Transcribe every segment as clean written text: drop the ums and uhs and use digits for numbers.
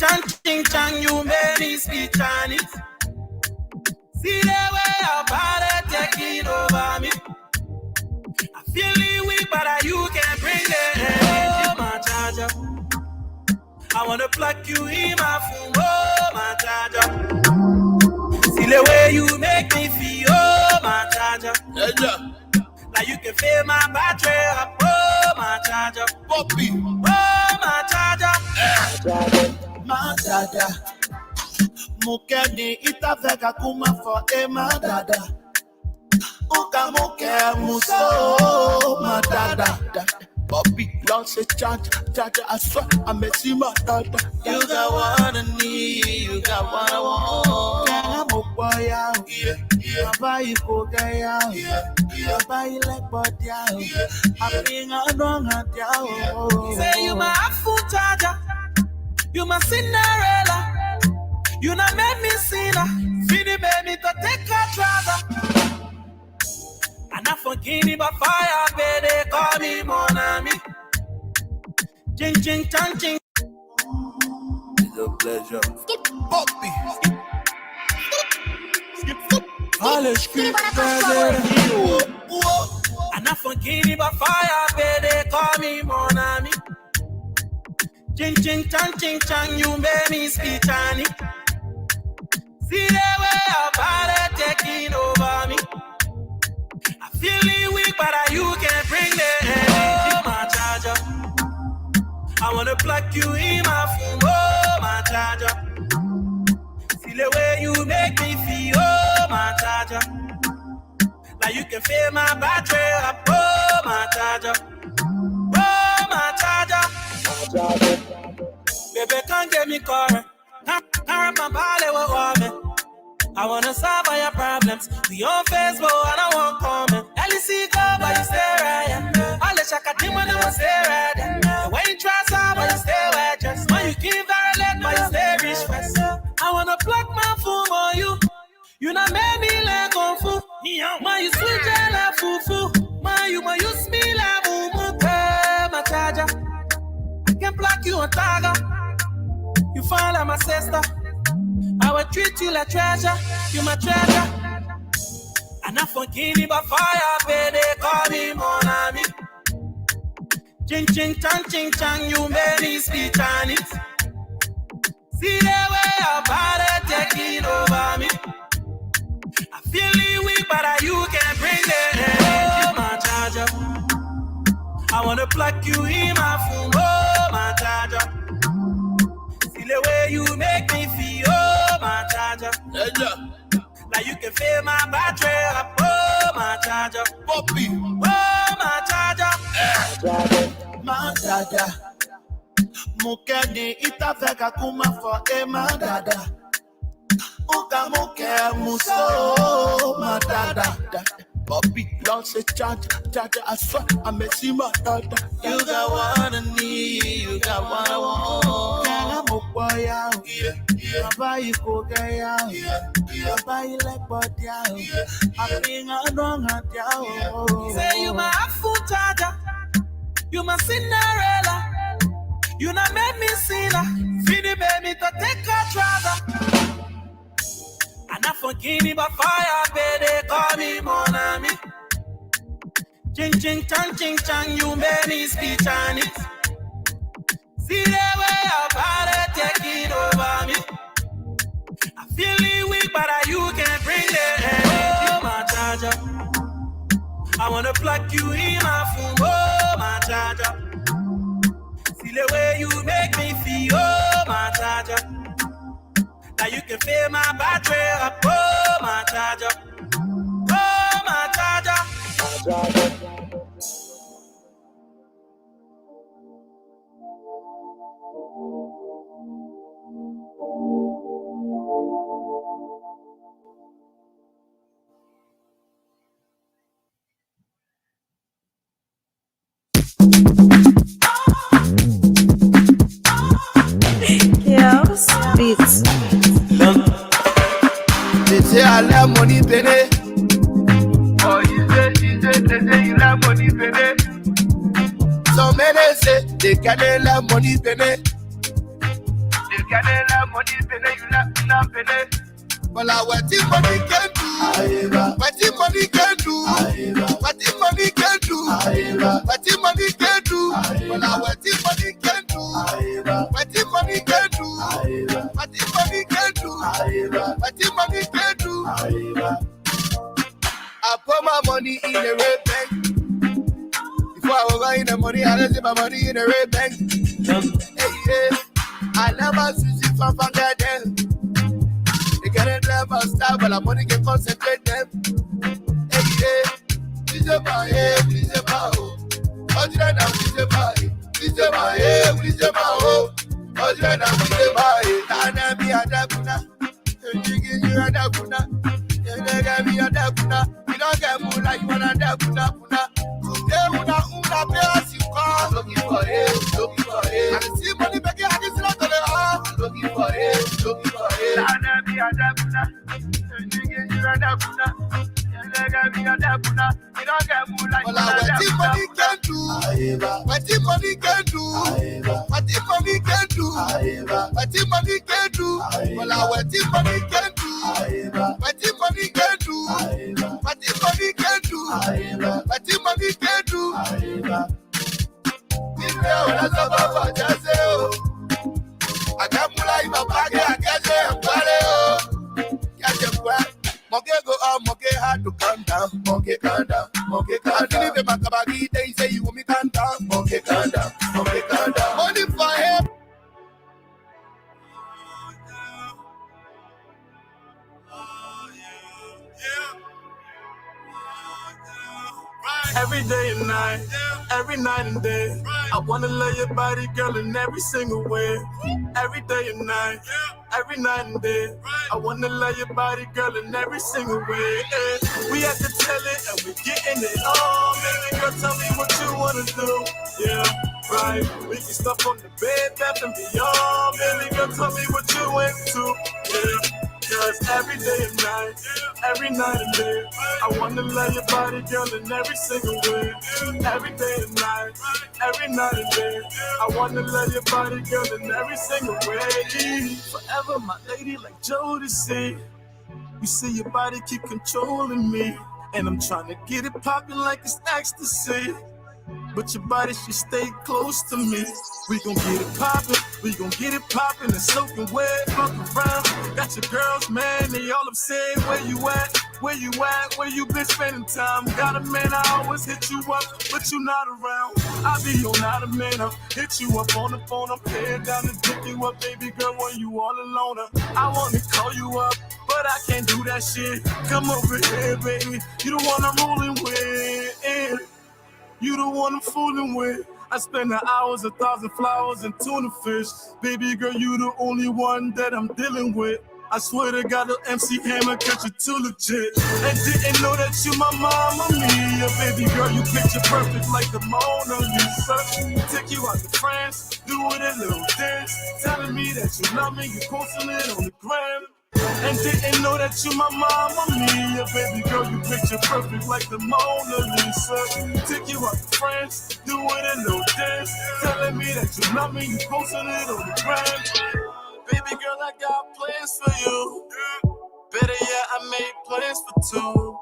ching chang, you made me speak Chinese. See the way your body taking over me. I feel weak, but you can bring the energy, my charger. I wanna pluck you in my phone, oh my charger. See the way you make me feel, oh my charger. Like you can feel my battery up, oh my charger. Poppy, oh my charger. My charger. Mukeni itafeka kuma for my dada. Uka muke muso, my dada. Poppy, don't say charger, I swear I may see my dada. You got what I need, you got what I want. Yeah, boy out. Yeah. Buy you coke out. Yeah. Buy you like body out. I'm being a wrong at you. Say you my full charger. You my Cinderella. You not make me sinner. Feed the baby to take a trouble. And I forgive me but fire, baby. Call me mon ami. Ching ching chang ching. It's a pleasure. Skip. Poppy. Skip. All the script, and I forgive me but fire, baby. Call me mon ami. Ching ching chang, you made me speak Chinese. See the way your body taking over me. I feel weak, but you can bring the energy, my charger. I wanna pluck you in my phone, oh my charger. See the way you make me feel, oh my charger. Like you can feel my battery up, oh my charger. Oh my charger. Baby, can't get me correct. Can't my body with woman. I wanna solve all your problems. We on Facebook and I won't comment. LEC go, but you stay right. All the shaka team when I was stay right. When you try solve, but you stay right. Just when you give very late, but you stay rich first. I wanna plug my phone on you. You not make me like kung fu. My you sweet like fufu. My you smell like moo. My charger. I can block you on Tiger. You fall like my sister. I will treat you like treasure. You my treasure. And I forgive me by fire, baby. Call me mon ami. Ching chang, you made me speak Chinese. See the way your body taking over me. I feel weak, but you can bring the energy, my charger. I wanna pluck you in my phone, oh my charger. See the way you make me feel, oh my charger. Like you can feel my battery up, oh my charger. Poppy, oh my charger. My charger. Mukeni itafeka kuma for my dada. Uka muke muso, my dada. Poppy, don't say charger, I swear I may see my dada. You got what I need, you got what I want. Yeah, boy out. Yeah. Buy you coke out. Yeah. Buy you like body out. I'm being a wrong at you. Say you my full charger. You my Cinderella. You not make me sinner. Feed the baby to take a trouble. And I forgive me but fire, baby. Call me mon ami. Ching chang, you made me speak Chinese. See the way your body taking over me. I feel weak, but you can bring the energy, my charger. I wanna pluck you in my phone, oh my charger. See the way you make me feel, oh my charger. Now you can feel my battery up, oh my charger. Oh my charger. Beats. They say I love money, baby. Oh, you say, they say you love money, baby. So many say they can't love money, baby. They Canela money pene, you not pene. Well, I what if money can do? What if money can do? What if money can do? What if money can do? Well, I what if money can do? What if money can do? What if money can do? What if money can do? I put my money in the red bank. Before I was going the money, I left my money in the red bank. Hey, yeah. I never switch it from Bangladesh. They can't never stop, but the money can concentrate them. Hey, yeah. Please, oh. Ojana, please, oh. Please, oh. Ojana, please, oh. Tana mi adakuna. Jigi you adakuna. Yenega mi adakuna. You don't get more like you wanna adakuna. Una pay as you call. Looking for it. And see money begging, I can see that looking for it. Tana mi adakuna. Jigi you adakuna. Yenega mi adakuna. You don't get more like you wanna adakuna. What if money can do? What if money can do? What if money can do? What if money can do? Well, what if money can do? What if money can do? What if money can do? What if money can do? I can't pull out my pocket, I can't say I'm Monkey go up, monkey hard to calm down. Monkey calm down. I feel if my kabagi, they say you want me calm down. Monkey calm down. Money for him. Every day and night, every night and day, I wanna love your body, girl, in every single way. Every day and night, every night and day, I wanna love your body, girl, in every single way. We have to tell it and we getting it on. Baby girl, tell me what you wanna do. Yeah, right. We can stop on the bed, bath and beyond. Baby girl, tell me what you into. Yeah. Cause every day and night, every night and day, I wanna love your body, girl, in every single way. Every day and night, every night and day, I wanna love your body, girl, in every single way. Forever my lady like Jodeci. You see your body keep controlling me, and I'm trying to get it popping like it's ecstasy. But your body should stay close to me. We gon' get it poppin', and soaking wet, fuck around. Got your girls, man, they all upset. Where you at? Where you been spending time? Got a man, I always hit you up, but you not around. I be on not a man, I hit you up on the phone. I'm head down to pick you up, baby girl, when you all alone. I wanna call you up, but I can't do that shit. Come over here, baby, you the one I'm rolling with. You the one I'm fooling with. I spend the hours, 1,000 flowers and tuna fish. Baby girl, you the only one that I'm dealing with. I swear to God, the MC Hammer catch you too legit. And didn't know that you my mama mia. Baby girl, you picture perfect like the Mona Lisa. Take you out to France, do it a little dance. Telling me that you love me, you posting it on the gram. And didn't know that you my mama mia. Baby girl, you picture perfect like the Mona Lisa. Take you out to France, do it a little dance. Telling me that you love me, you posting it on the gram. Baby girl, I got plans for you. Better yet, I made plans for two.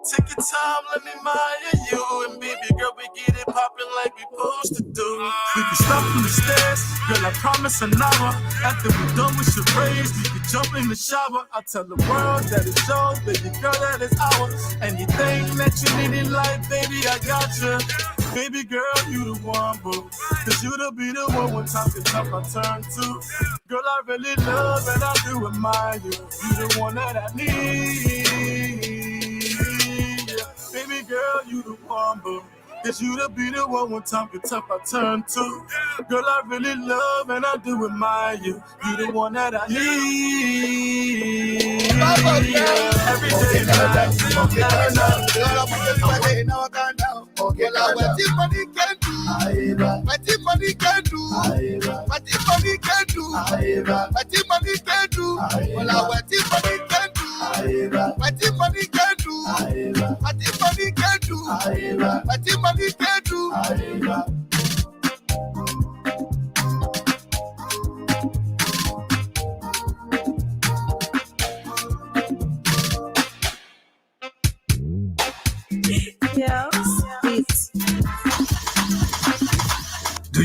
Take your time, let me admire you. And baby girl, we get it poppin' like we supposed to do. We can stop from the stairs, girl, I promise an hour. After we done with charades, we can jump in the shower. I tell the world that it's yours, baby girl, that it's ours. Anything that you need in life, baby, I got you. Baby girl, you the one, boo. Cause you to be the one when time gets tough, I turn to. Girl, I really love and I do admire you. You the one that I need. Baby girl, you the one, boo. Cause you to be the one when time gets tough, I turn to. Girl, I really love and I do admire you. You the one that I need. Every day and night, every night. Now I calm down. Okay, now what if money can do? What if money can do? What if money can do? What if money can do? Well, what if money can do? What if money can do? What if money can do? What if money can do?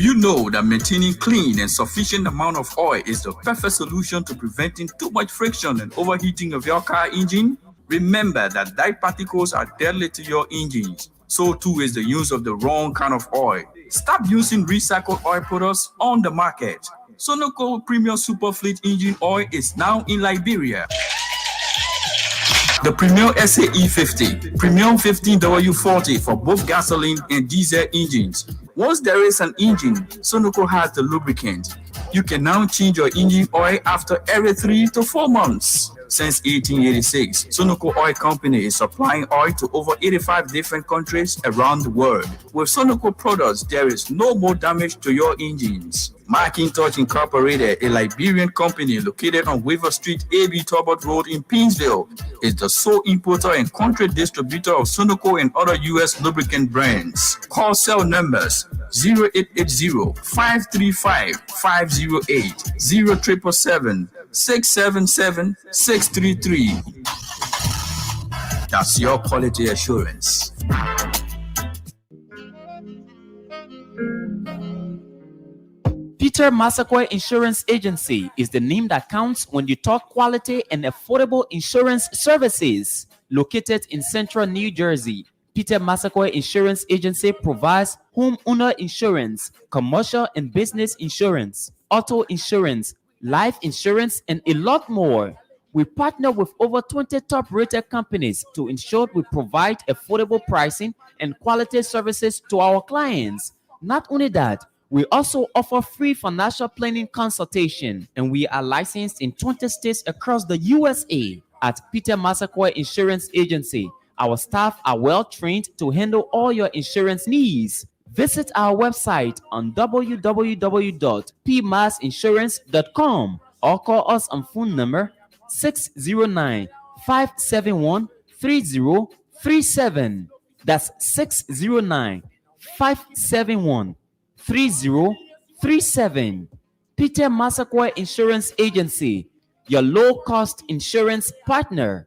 you know that maintaining clean and sufficient amount of oil is the perfect solution to preventing too much friction and overheating of your car engine? Remember that dye particles are deadly to your engines. So too is the use of the wrong kind of oil. Stop using recycled oil products on the market. Sunoco Premium Super Fleet Engine Oil is now in Liberia. The Premium SAE 50, Premium 15W40 for both gasoline and diesel engines. Once there is an engine, Sunoco has the lubricant. You can now change your engine oil after every 3 to 4 months. Since 1886, Sunoco Oil Company is supplying oil to over 85 different countries around the world. With Sunoco products, there is no more damage to your engines. Macintosh Incorporated, a Liberian company located on Weaver Street, AB Talbot Road in Painesville, is the sole importer and country distributor of Sunoco and other U.S. lubricant brands. Call cell numbers 0880-535-508, 0777-677-633. That's your quality assurance. Peter Massaquoi Insurance Agency is the name that counts when you talk quality and affordable insurance services. Located in central New Jersey, Peter Massaquoi Insurance Agency provides homeowner insurance, commercial and business insurance, auto insurance, life insurance, and a lot more. We partner with over 20 top-rated companies to ensure we provide affordable pricing and quality services to our clients. Not only that, we also offer free financial planning consultation, and we are licensed in 20 states across the USA. At Peter Massaquoi Insurance Agency, our staff are well trained to handle all your insurance needs. Visit our website on www.pmassinsurance.com or call us on phone number 609-571-3037. That's 609-571-3037. Peter Massaquoi Insurance Agency, your low-cost insurance partner.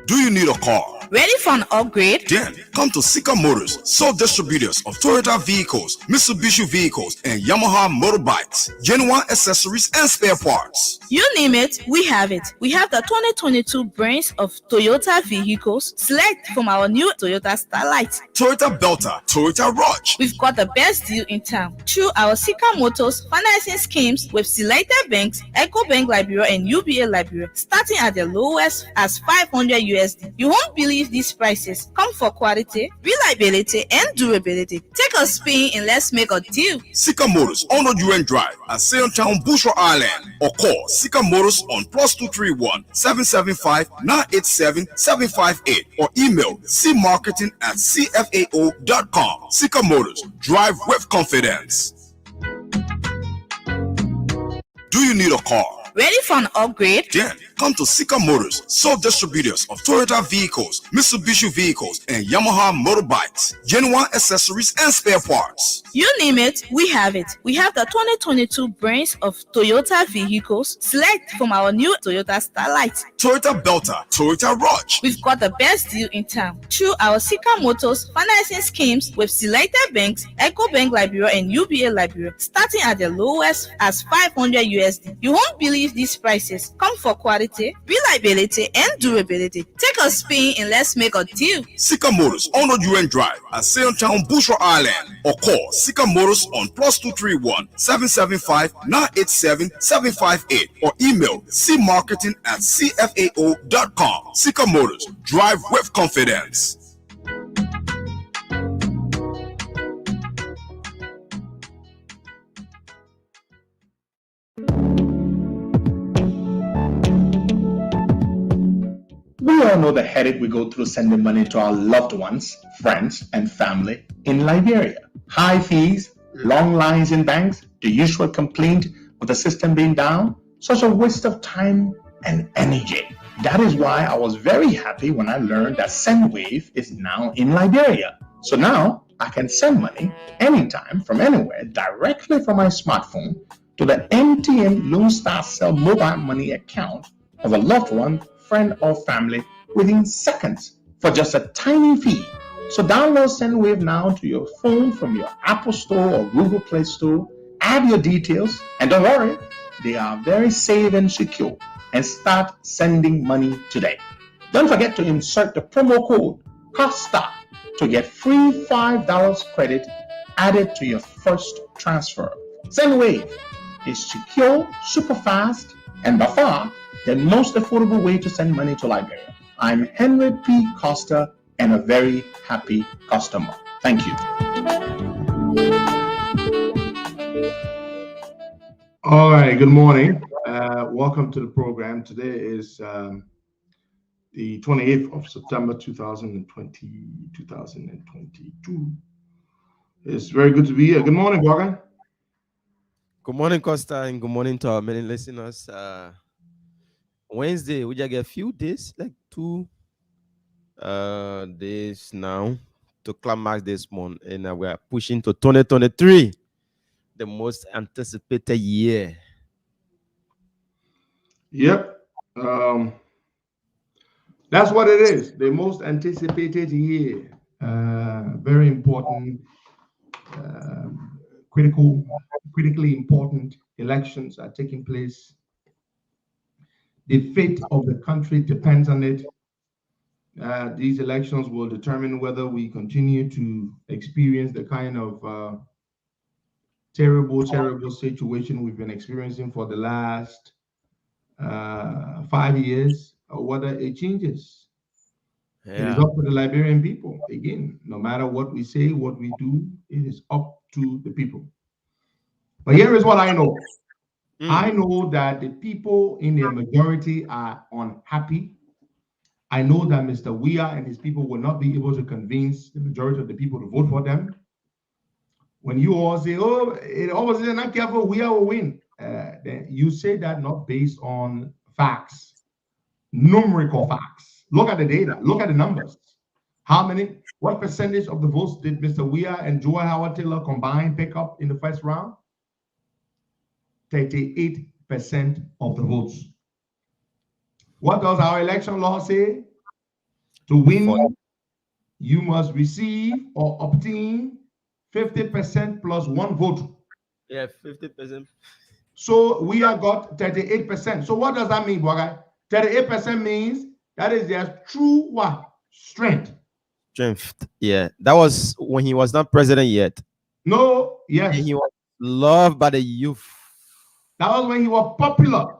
Do you need a car? Ready for an upgrade? Then come to Sika Motors, sole distributors of Toyota vehicles, Mitsubishi vehicles, and Yamaha motorbikes, genuine accessories and spare parts. You name it, we have it. We have the 2022 brands of Toyota vehicles. Select from our new Toyota Starlight, Toyota Belter, Toyota Rush. We've got the best deal in town. Through our Sika Motors financing schemes with selected banks, EcoBank Liberia and UBA Liberia, starting at the lowest as $500 USD. You won't believe these prices. Come for quality, reliability, and durability. Take a spin and let's make a deal. Sika Motors on the UN Drive at Sayotown, Bushra Island, or call Sika Motors on +231 775 987 758 or email cmarketing@cfao.com. Sika Motors, drive with confidence. Do you need a car? Ready for an upgrade? Then come to Sika Motors, sole distributors of Toyota vehicles, Mitsubishi vehicles, and Yamaha motorbikes, genuine accessories and spare parts. You name it, we have it. We have the 2022 brands of Toyota vehicles. Select from our new Toyota Starlight, Toyota Belter, Toyota Rush. We've got the best deal in town. Through our Sika Motors financing schemes with selected banks, EcoBank Liberia and UBA Liberia, starting at the lowest as $500 USD. You won't believe these prices. Come for quality, reliability, and durability. Take a spin and let's make a deal. Sika Motors on the UN Drive at Sayotown, Bushra Island, or call Sika Motors on +231 775 987 758 or email cmarketing@cfao.com. Sika Motors, drive with confidence. We all know the headache we go through sending money to our loved ones, friends, and family in Liberia. High fees, long lines in banks, the usual complaint of the system being down, such a waste of time and energy. That is why I was very happy when I learned that SendWave is now in Liberia. So now I can send money anytime from anywhere directly from my smartphone to the MTN Lone Star Cell mobile money account of a loved one, friend, or family within seconds for just a tiny fee. So download SendWave now to your phone from your Apple Store or Google Play Store. Add your details, and don't worry, they are very safe and secure. And start sending money today. Don't forget to insert the promo code COSTA to get free $5 credit added to your first transfer. SendWave is secure, super fast, and by far the most affordable way to send money to Liberia. I'm Henry P. Costa and a very happy customer. Thank you. All right, good morning. Welcome to the program. Today is the 28th of September 2022. It's very good to be here. Good morning, Morgan. Good morning, Costa, and good morning to our many listeners. Wednesday, we just get a few days, like 2 days now to climax this month, and we are pushing to 2023, the most anticipated year. Yep. That's what it is. The most anticipated year. Very important, critically important elections are taking place. The fate of the country depends on it. These elections will determine whether we continue to experience the kind of terrible situation we've been experiencing for the last 5 years, or whether it changes. Yeah. It is up to the Liberian people. Again, no matter what we say, what we do, it is up to the people. But here is what I know. I know that the people in their majority are unhappy. I know that Mr. Weah and his people will not be able to convince the majority of the people to vote for them. When you all say, oh, it always is not careful, Weah will win. Then you say that not based on facts, numerical facts. Look at the data, look at the numbers. What percentage of the votes did Mr. Weah and Joy Howard Taylor combined pick up in the first round? 38% of the votes. What does our election law say? To win, you must receive or obtain 50% plus one vote. Yeah, 50%. So we have got 38%. So what does that mean, Bogai? 38% means that is their true what? Strength. Yeah. That was when he was not president yet. No, yes. And he was loved by the youth. That was when he was popular.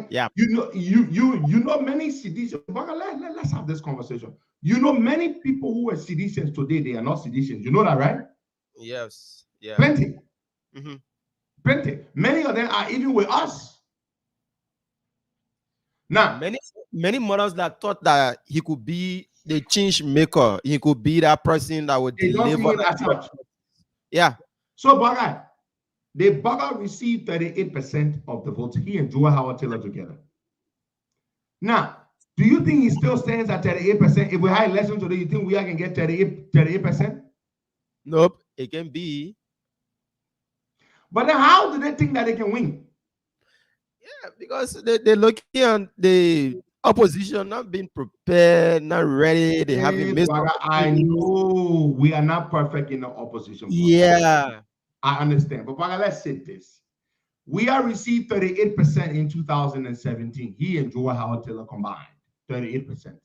Yeah. You know many seditious. Let's have this conversation. You know many people who are seditious today, they are not seditious. You know that, right? Yes. Yeah. Plenty. Plenty. Many of them are even with us. Now, many models that thought that he could be the change maker, he could be that person that would deliver. Yeah. So, Baga, the Baga received 38% of the votes. He and Joe Howard Taylor together. Now, do you think he still stands at 38%? If we had election today, you think we can get 38%? Nope, it can be. But then how do they think that they can win? Yeah, because they're looking at the opposition not being prepared, not ready. They haven't missed. I know we are not perfect in the opposition. Yeah. I understand. But let's say this. We have received 38% in 2017. He and Joe Howard Taylor combined, 38%.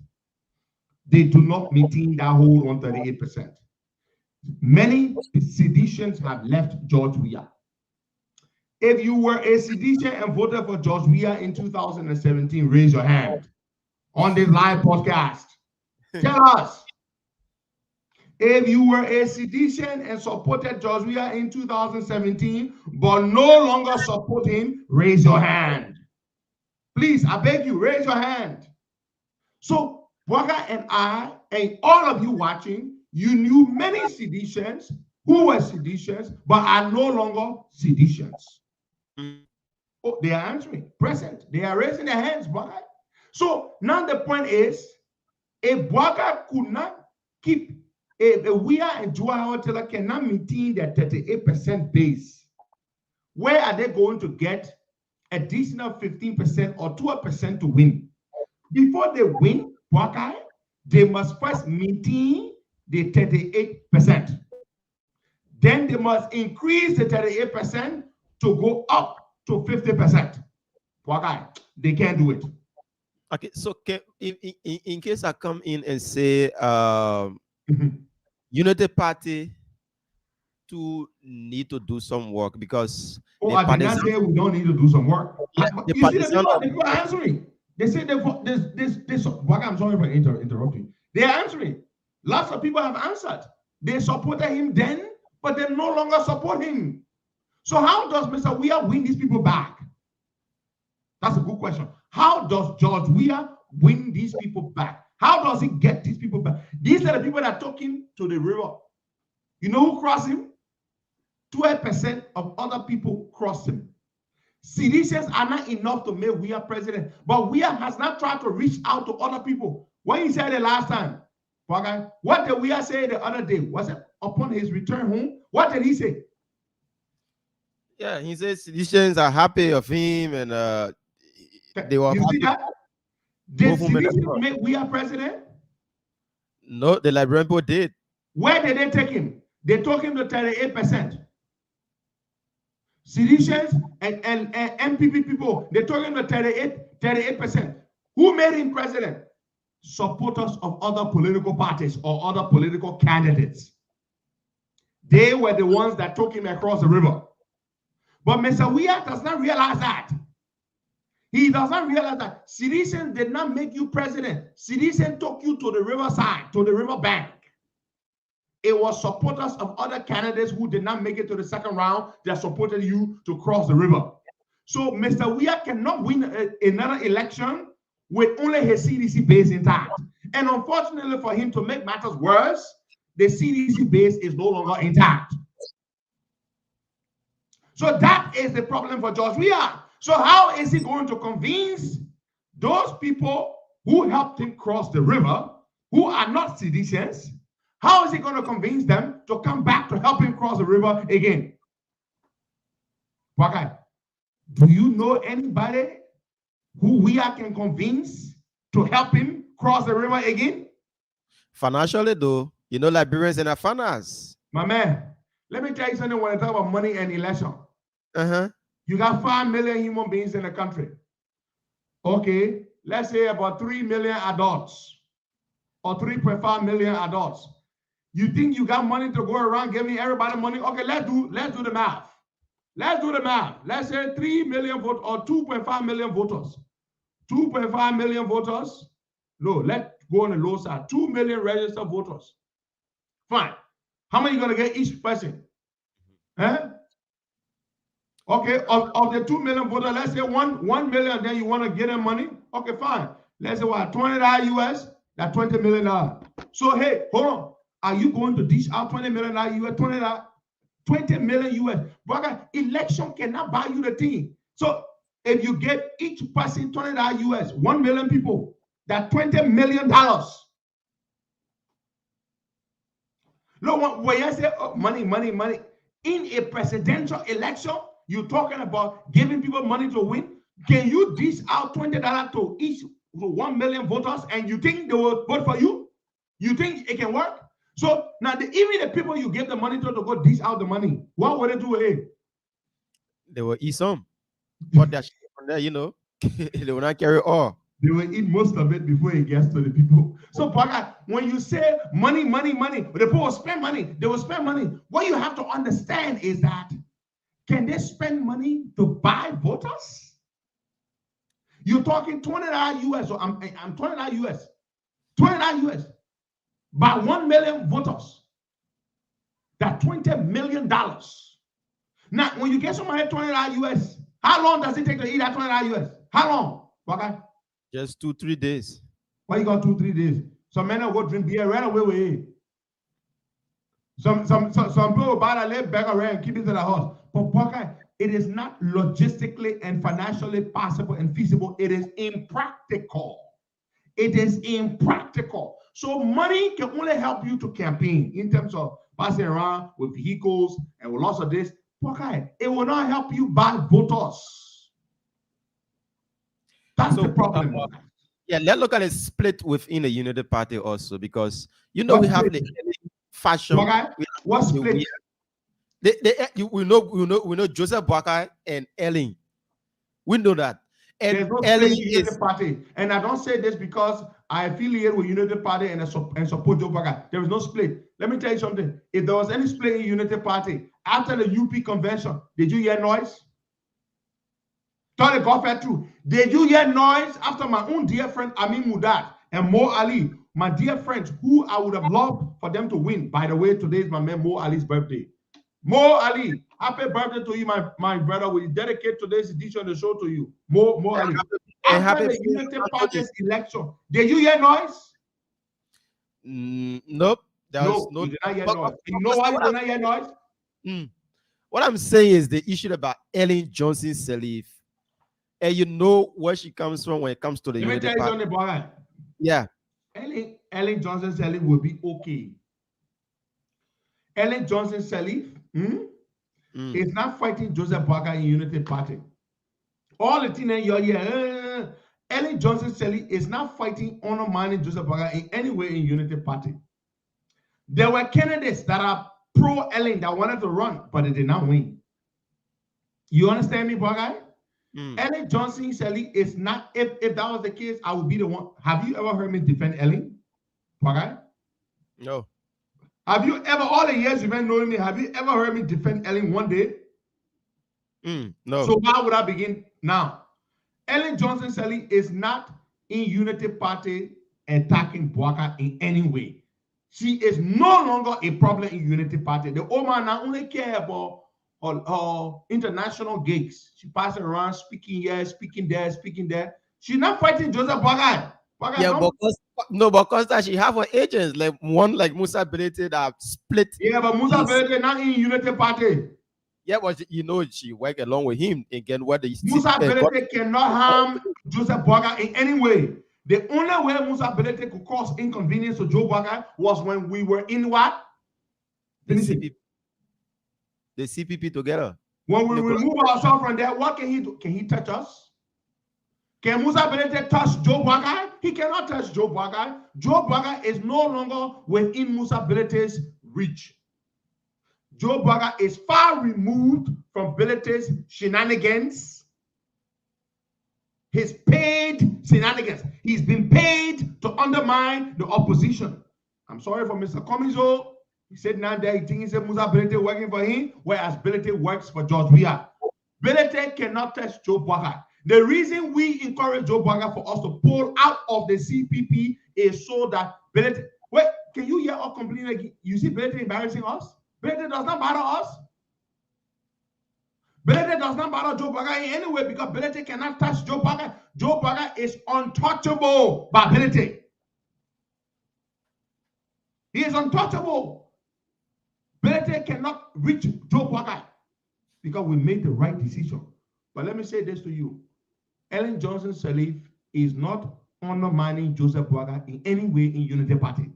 They do not maintain that hold on 38%. Many seditions have left George Weah. If you were a sedition and voted for George Weah in 2017, raise your hand on this live podcast. Tell us. If you were a sedition and supported George Weah in 2017, but no longer support him, raise your hand. Please, I beg you, raise your hand. So, Waka and I, and all of you watching, you knew many seditions who were seditions, but are no longer seditions. Oh, they are answering, present. They are raising their hands, Waka. So, now the point is, if Waka could not keep if Weah and Joe Howard Taylor cannot maintain their 38% base, where are they going to get additional 15% or 12% to win? Before they win, they must first maintain the 38%. Then they must increase the 38% to go up to 50%. Why? They can't do it. Okay, so in case I come in and say Unity Party to need to do some work because I did not say we don't need to do some work. Yeah, You see, the people are answering. They say this. I'm sorry for interrupting. They are answering. Lots of people have answered. They supported him then, but they no longer support him. So how does Mr. Weah win these people back? That's a good question. How does George Weah win these people back? How does he get these people back? These are the people that took him to the river. You know who crossed him? 12% of other people crossed him. Seditionists are not enough to make Weah president, but Weah has not tried to reach out to other people. When he said it last time, what did Weah say the other day? Was it upon his return home? What did he say? Yeah, he says seditionists are happy of him and they were you happy. See that? Did seditionists make Weah president? No, the Liberian people did. Where did they take him? They took him to 38%. Seditionists and MPP people, they took him to 38%. Who made him president? Supporters of other political parties or other political candidates. They were the ones that took him across the river. But Mr. Weah does not realize that. He does not realize that seditionists did not make you president. Seditionists took you to the riverside, to the river bank. It was supporters of other candidates who did not make it to the second round that supported you to cross the river. So Mr. Weah cannot win another election with only his CDC base intact. And unfortunately for him, to make matters worse, the CDC base is no longer intact. So that is the problem for George Weah. So how is he going to convince those people who helped him cross the river, who are not seditionists? How is he going to convince them to come back to help him cross the river again? Okay. Do you know anybody who Weah can convince to help him cross the river again? Financially, though, you know, Liberians and finance. My man, let me tell you something when I talk about money and election. Uh-huh. You got 5 million human beings in the country. Okay, let's say about 3 million adults or 3.5 million adults. You think you got money to go around giving everybody money? Okay, let's do the math. Let's do the math. Let's say 3 million votes or 2.5 million voters. 2.5 million voters. No, let's go on the low side. 2 million registered voters. Fine. How many are you going to get each person? Huh? Okay, of the 2 million voters, let's say 1 million, then you want to get them money. Okay, fine. Let's say what, $20 US, that's $20 million. So hey, hold on. Are you going to dish out $20 million US, $20 million US? Brother, election cannot buy you the thing. So if you give each person $20 US, 1 million people, that's $20 million. Look, when you say money, in a presidential election, you're talking about giving people money to win. Can you dish out $20 to each 1 million voters and you think they will vote for you? You think it can work? So now, even the people you give the money to go dish out the money, what would they do? Hey? They will eat some. But that from there, you know, they will not carry all. They will eat most of it before it gets to the people. So, when you say money, the people will spend money. They will spend money. What you have to understand is that, can they spend money to buy voters? You're talking $20 US, or I'm $20 US. $20 US. By 1 million voters. That's $20 million. Now, when you get somebody $20 US, how long does it take to eat that $20 US? How long? Okay? Just 2-3 days. Why you got 2-3 days? Some men will go drink beer right away with it. Some people buy a little bag around and keep it in the house. But it is not logistically and financially possible and feasible. It is impractical. It is impractical. So money can only help you to campaign in terms of passing around with vehicles and with lots of this. It will not help you buy voters. That's the problem. Yeah, let's look at a split within the Unity Party also, because you know we have the fashion. What split? We know Joseph Boakai and Ellen. We know that. And there's no Ellen split in Unity Party. And I don't say this because I affiliate with Unity Party and support Joe Boakai. There is no split. Let me tell you something. If there was any split in Unity Party after the UP convention, did you hear noise? Tell the God true. Did you hear noise after my own dear friend Amin Mudad and Mo Ali, my dear friends, who I would have loved for them to win? By the way, today is my man Mo Ali's birthday. Mo Ali, happy birthday to you, my brother. We dedicate today's edition of the show to you. Mo Ali. After the Unity Party's election, did you hear noise? Nope. No, you did not hear noise. You know why you did not hear noise? What I'm saying is the issue about Ellen Johnson Sirleaf. And you know where she comes from when it comes to the Unity Party. Yeah. Ellen Johnson Sirleaf will be okay. Ellen Johnson Sirleaf is not fighting Joseph Boakai in Unity Party. All the thing in your year, Ellen Johnson Sirleaf is not fighting honor mining Joseph Boakai in any way in Unity Party. There were candidates that are pro Ellen that wanted to run, but they did not win. You understand me, Boakai? Ellen Johnson Sirleaf is not, if that was the case, I would be the one. Have you ever heard me defend Ellen? Boakai? No. Have you ever, all the years you've been knowing me, have you ever heard me defend Ellen one day? No. So why would I begin now? Ellen Johnson Sirleaf is not in Unity Party attacking Boakai in any way. She is no longer a problem in Unity Party. The old man not only care about international gigs. She passes around speaking here, speaking there, speaking there. She's not fighting Joseph Boakai. Yeah, but Costa, she have her agents, like one like Musa Belete that split. Yeah, but Musa Belete not in Unity Party. Yeah, but you know she work along with him again. What the Musa Belete cannot harm Joseph Boakai in any way. The only way Musa Belete could cause inconvenience to Joe Boakai was when we were in what? The CPP together. When we remove ourselves from there, what can he do? Can he touch us? Can Musa Belete touch Joe Boakai? He cannot touch Joe Boakai. Joe Boakai is no longer within Musa Belete's reach. Joe Boakai is far removed from Belete's shenanigans. His paid shenanigans. He's been paid to undermine the opposition. I'm sorry for Mr. Comiso. He said now that he thinks Musa Belete working for him, whereas Belete works for George Weah. Belete cannot touch Joe Boakai. The reason we encourage Joe Boakai for us to pull out of the CPP is so that Belete. Wait, can you hear us complaining? You see Belete embarrassing us? Belete does not bother us. Belete does not bother Joe Boakai in any way because Belete cannot touch Joe Boakai. Joe Boakai is untouchable by Belete. He is untouchable. Belete cannot reach Joe Boakai because we made the right decision. But let me say this to you. Ellen Johnson Sirleaf is not undermining Joseph Boakai in any way in Unity Party.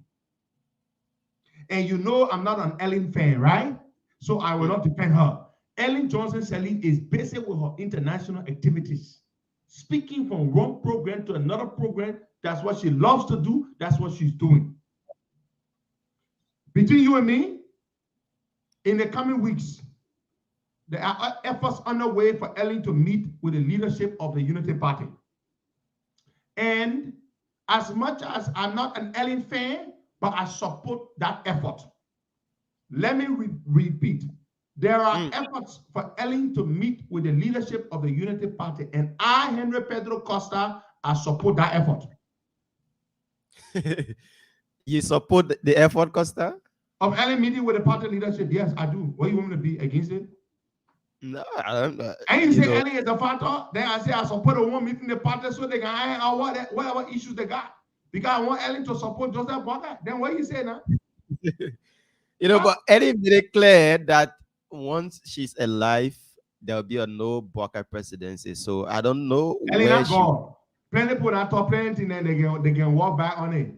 And you know I'm not an Ellen fan, right? So I will not defend her. Ellen Johnson Sirleaf is busy with her international activities. Speaking from one program to another program, that's what she loves to do. That's what she's doing. Between you and me, in the coming weeks, there are efforts underway for Ellen to meet with the leadership of the Unity Party. And as much as I'm not an Ellen fan, but I support that effort. Let me repeat. There are efforts for Ellen to meet with the leadership of the Unity Party. And I, Henry Pedro Costa, I support that effort. You support the effort, Costa? Of Ellen meeting with the party leadership? Yes, I do. What do you want me to be against it? No, I don't know. And you say Ellen is a factor, then I say I support the one meeting the party so they can iron out whatever issues they got. Because I want Ellen to support Joseph Boakai. Then what you say now? You know, but Ellen made it clear that once she's alive, there'll be a no Boakai presidency. So I don't know Ellen where not gone. Plenty people that talk plenty, then they can walk back on it.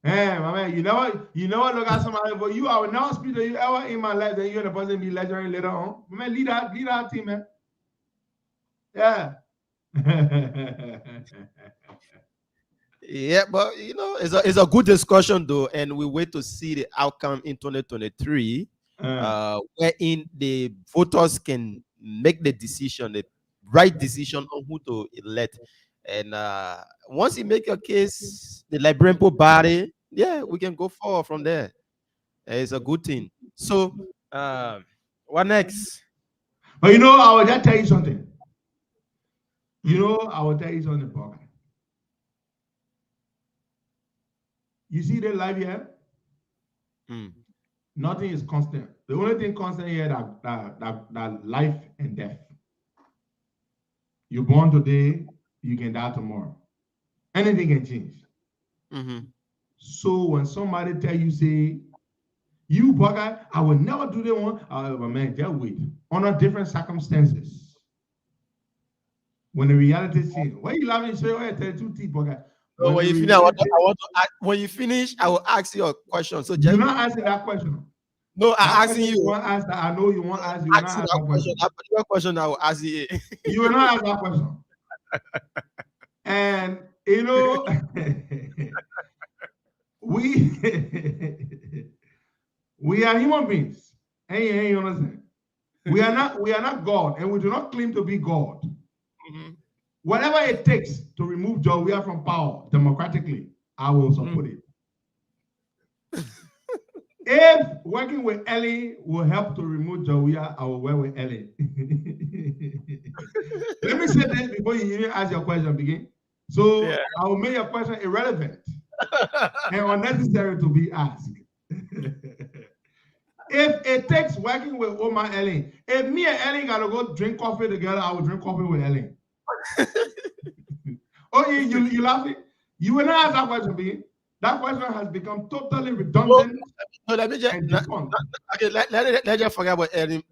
Hey, my man, you know what? Look at somebody, but you are now speaker you ever in my life that you're the person be lecturing later on. Man, lead our team, man. Yeah. Yeah, but it's a good discussion though, and we wait to see the outcome in 2023, wherein the voters can make the decision, the right decision on who to elect. And once you make your case, the Liberian body, yeah, we can go forward from there. It's a good thing. So, what next? But I will just tell you something. I will tell you something, Bob. You see the life here? Nothing is constant. The only thing constant here that life and death. You're born today, you can die tomorrow. Anything can change. So when somebody tell you, say, you bugger, I will never do that one. Man, just wait. Under different circumstances. When the reality is, why you laughing? Say, oh, I tell you two teeth, bugger. When you finish, I will ask you a question. So you're not asking that question. No, I'm asking you. Want to ask that. I know you want to ask. You ask that question. Your question, I will ask you. You will not ask that question. And we are human beings. Hey, you understand? We are not God, and we do not claim to be God. Whatever it takes to remove Jawia from power democratically, I will support it. If working with Ellie will help to remove Jawia, I will work with Ellie. Let me say this before you even ask your question, begin. So I will make your question irrelevant and unnecessary to be asked. If it takes working with Omar Ellie, if me and Ellie gotta go drink coffee together, I will drink coffee with Ellie. Oh, you laughing? You will not ask that question, B. That question has become totally redundant. No, let me just okay. Let just forget about Ellie.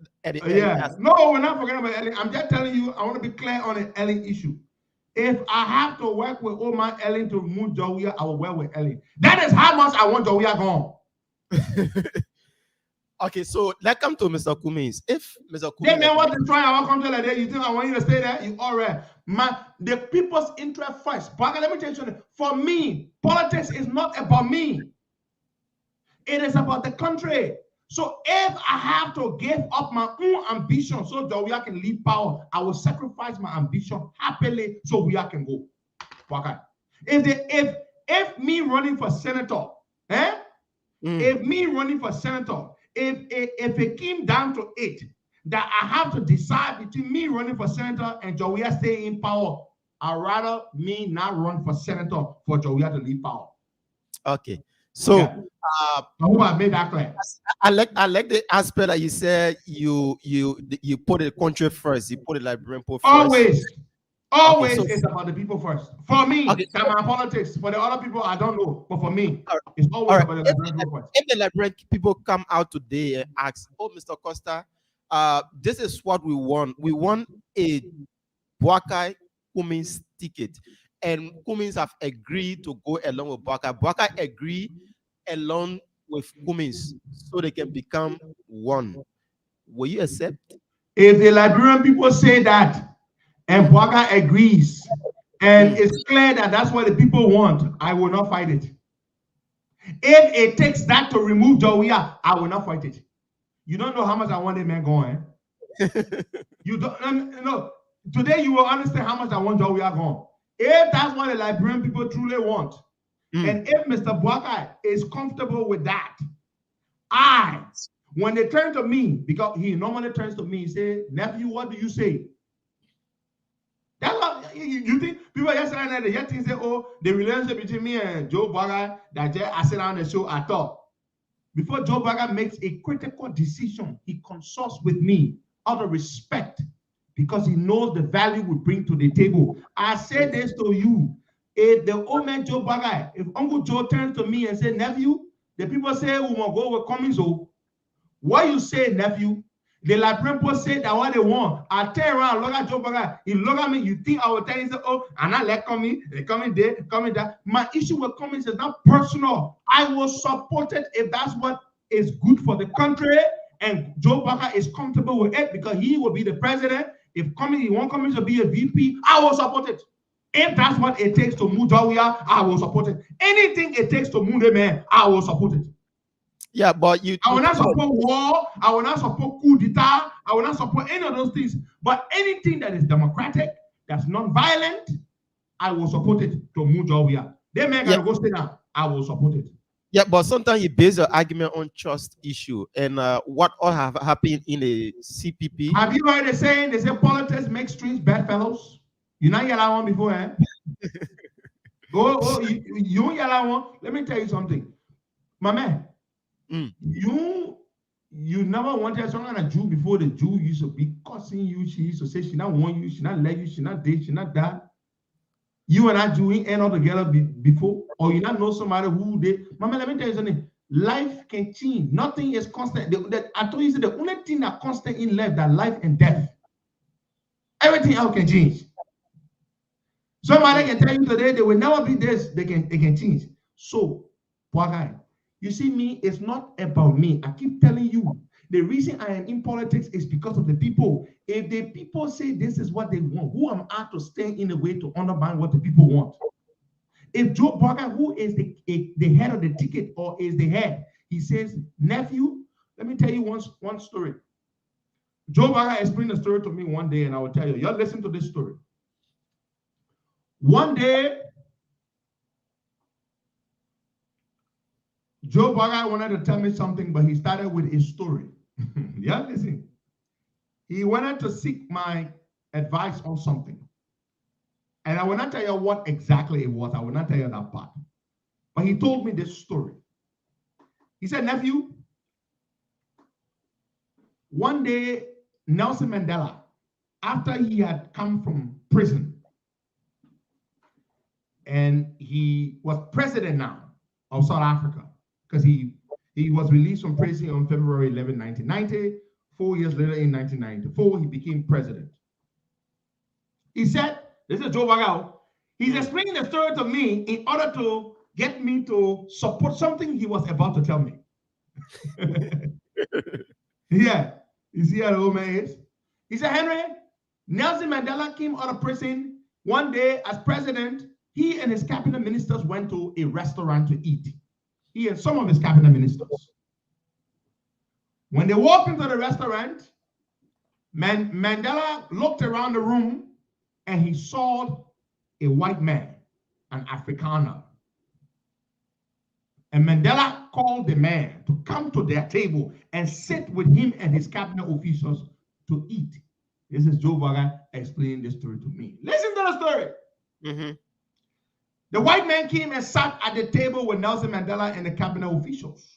No, we're not forgetting about Ellie. I'm just telling you. I want to be clear on the Ellie issue. If I have to work with Omar Ellie to remove Jawia, I will work with Ellie. That is how much I want Jawia gone. Okay, so let's come to Mr. Cummings. If Mr. Cummings, then what to try our country like that? You think I want you to stay there? You all right? The people's interest first. But let me tell you something. For me, politics is not about me. It is about the country. So if I have to give up my own ambition so that we can leave power, I will sacrifice my ambition happily so we can go. Okay. If me running for senator, if me running for senator. If it came down to it, that I have to decide between me running for senator and Jawia staying in power, I'd rather me not run for senator for Jawia to leave power. Okay. So I hope I made that clear. I like the aspect that you said you put the country first, you put the Liberian first. Always it's about the people first. For me, that's my politics. For the other people, I don't know. But for me, it's always about the Liberian people first. If the Liberian people come out today and ask, oh, Mr. Costa, this is what we want. We want a Boakai Cummings ticket. And Cummings have agreed to go along with Boakai. Boakai agreed along with Cummings so they can become one. Will you accept? If the Liberian people say that, and Boakai agrees, and it's clear that that's what the people want, I will not fight it. If it takes that to remove Jawia, I will not fight it. You don't know how much I want that man going. You don't know. Today you will understand how much I want Jawia gone. If that's what the Liberian people truly want, and if Mr. Boakai is comfortable with that, when they turn to me, because he normally turns to me, he say, nephew, what do you say? That's what you think people yesterday night they just say, oh, the relationship between me and Joe Boakai that I said on the show, I thought. Before Joe Boakai makes a critical decision, he consults with me out of respect because he knows the value we bring to the table. I say this to you. If the old man Joe Boakai, if Uncle Joe turns to me and say, nephew, the people say we will go with Cummings. What you say, nephew? The Liberian people say that what they want. I turn around, look at Joe Boakai. He look at me, you think I will tell you, say, oh, and I let Cummings, they coming there, coming there. My issue with Cummings is not personal. I will support it if that's what is good for the country, and Joe Boakai is comfortable with it because he will be the president. If Cummings, he want Cummings to be a VP, I will support it. If that's what it takes to move Jawia, I will support it. Anything it takes to move the man, I will support it. Yeah, but I will not support war. I will not support coup d'etat. I will not support any of those things. But anything that is democratic, that's non-violent, I will support it to move Jawia. They may go stay down. I will support it. Yeah, but sometimes you base your argument on trust issue and what all have happened in the CPP. Have you heard the saying? They say politics make streets bedfellows. You not yell one before, eh? You yell one. Let me tell you something, my man. You never wanted someone a Jew before. The Jew used to be cussing you. She used to say she not want you, she not let you, she not date, she not that. You and I Jew ain't all together before, or you not know somebody who did. Mama, let me tell you something. Life can change. Nothing is constant. I told you the only thing that constant in life that life and death. Everything else can change. Somebody can tell you today they will never be this. They can change. So, poor guy. You see me, it's not about me. I keep telling you, the reason I am in politics is because of the people. If the people say this is what they want, who am I to stand in the way to undermine what the people want? If Joe Burger, who is the head of the ticket or is the head, he says, nephew, let me tell you one story. Joe Burger explained the story to me one day, and I will tell you, y'all listen to this story. One day, Joe Burger wanted to tell me something, but he started with a story. Yeah, listen. He wanted to seek my advice on something. And I will not tell you what exactly it was. I will not tell you that part. But he told me this story. He said, nephew, one day, Nelson Mandela, after he had come from prison, and he was president now of South Africa, because he was released from prison on February 11, 1990. 4 years later, in 1994, he became president. He said, this is Joe Bagao. He's explaining the story to me in order to get me to support something he was about to tell me. Yeah, you see how the old man is? He said, Henry, Nelson Mandela came out of prison one day as president. He and his cabinet ministers went to a restaurant to eat. He and some of his cabinet ministers. When they walked into the restaurant, Mandela looked around the room and he saw a white man, an Afrikaner. And Mandela called the man to come to their table and sit with him and his cabinet officials to eat. This is Joe Burger explaining this story to me. Listen to the story. Mm-hmm. The white man came and sat at the table with Nelson Mandela and the cabinet officials.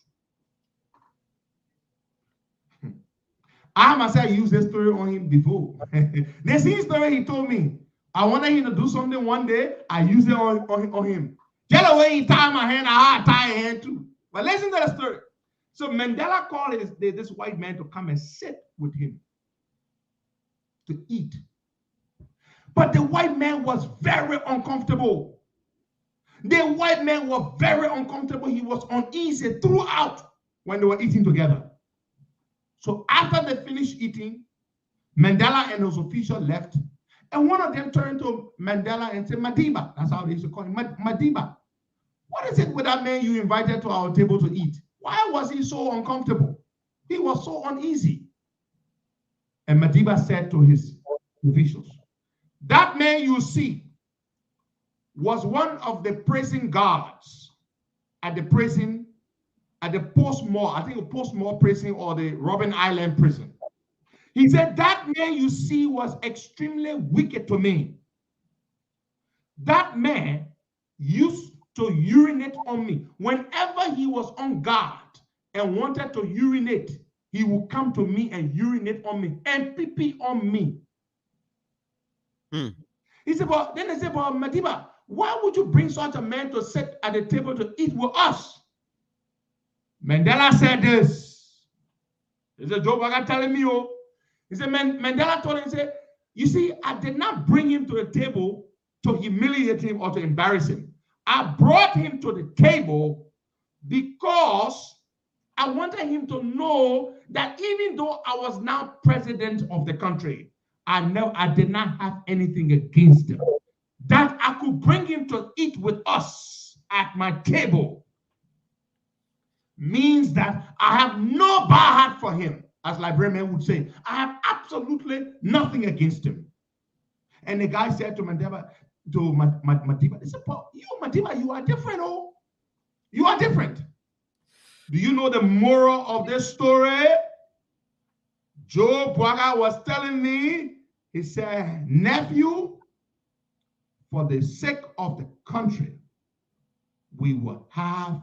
I myself used this story on him before. The same story he told me. I wanted him to do something one day. I used it on him. Tell away he tied my hand, I tie your hand too. But listen to the story. So Mandela called this white man to come and sit with him to eat. But the white man was very uncomfortable. The white man was very uncomfortable. He was uneasy throughout when they were eating together. So after they finished eating, Mandela and his official left. And one of them turned to Mandela and said, Madiba, that's how they used to call him, Madiba, what is it with that man you invited to our table to eat? Why was he so uncomfortable? He was so uneasy. And Madiba said to his officials, that man you see was one of the prison guards at the prison, at the Postmore, I think the Postmore prison or the Robben Island prison. He said, that man you see was extremely wicked to me. That man used to urinate on me. Whenever he was on guard and wanted to urinate, he would come to me and urinate on me and pee on me. He said, but then they said, but Madiba, why would you bring such a man to sit at the table to eat with us? Mandela said this. He said, Joe Burger telling me, oh. He said, Mandela told him, he said, you see, I did not bring him to the table to humiliate him or to embarrass him. I brought him to the table because I wanted him to know that even though I was now president of the country, I did not have anything against him. That I to bring him to eat with us at my table means that I have no bad heart for him, as Librarian would say. I have absolutely nothing against him. And the guy said to Mandela, to Madiba, he said, you, Madiba, you are different, oh. You are different. Do you know the moral of this story? Joe Boaga was telling me, he said, nephew, for the sake of the country, we will have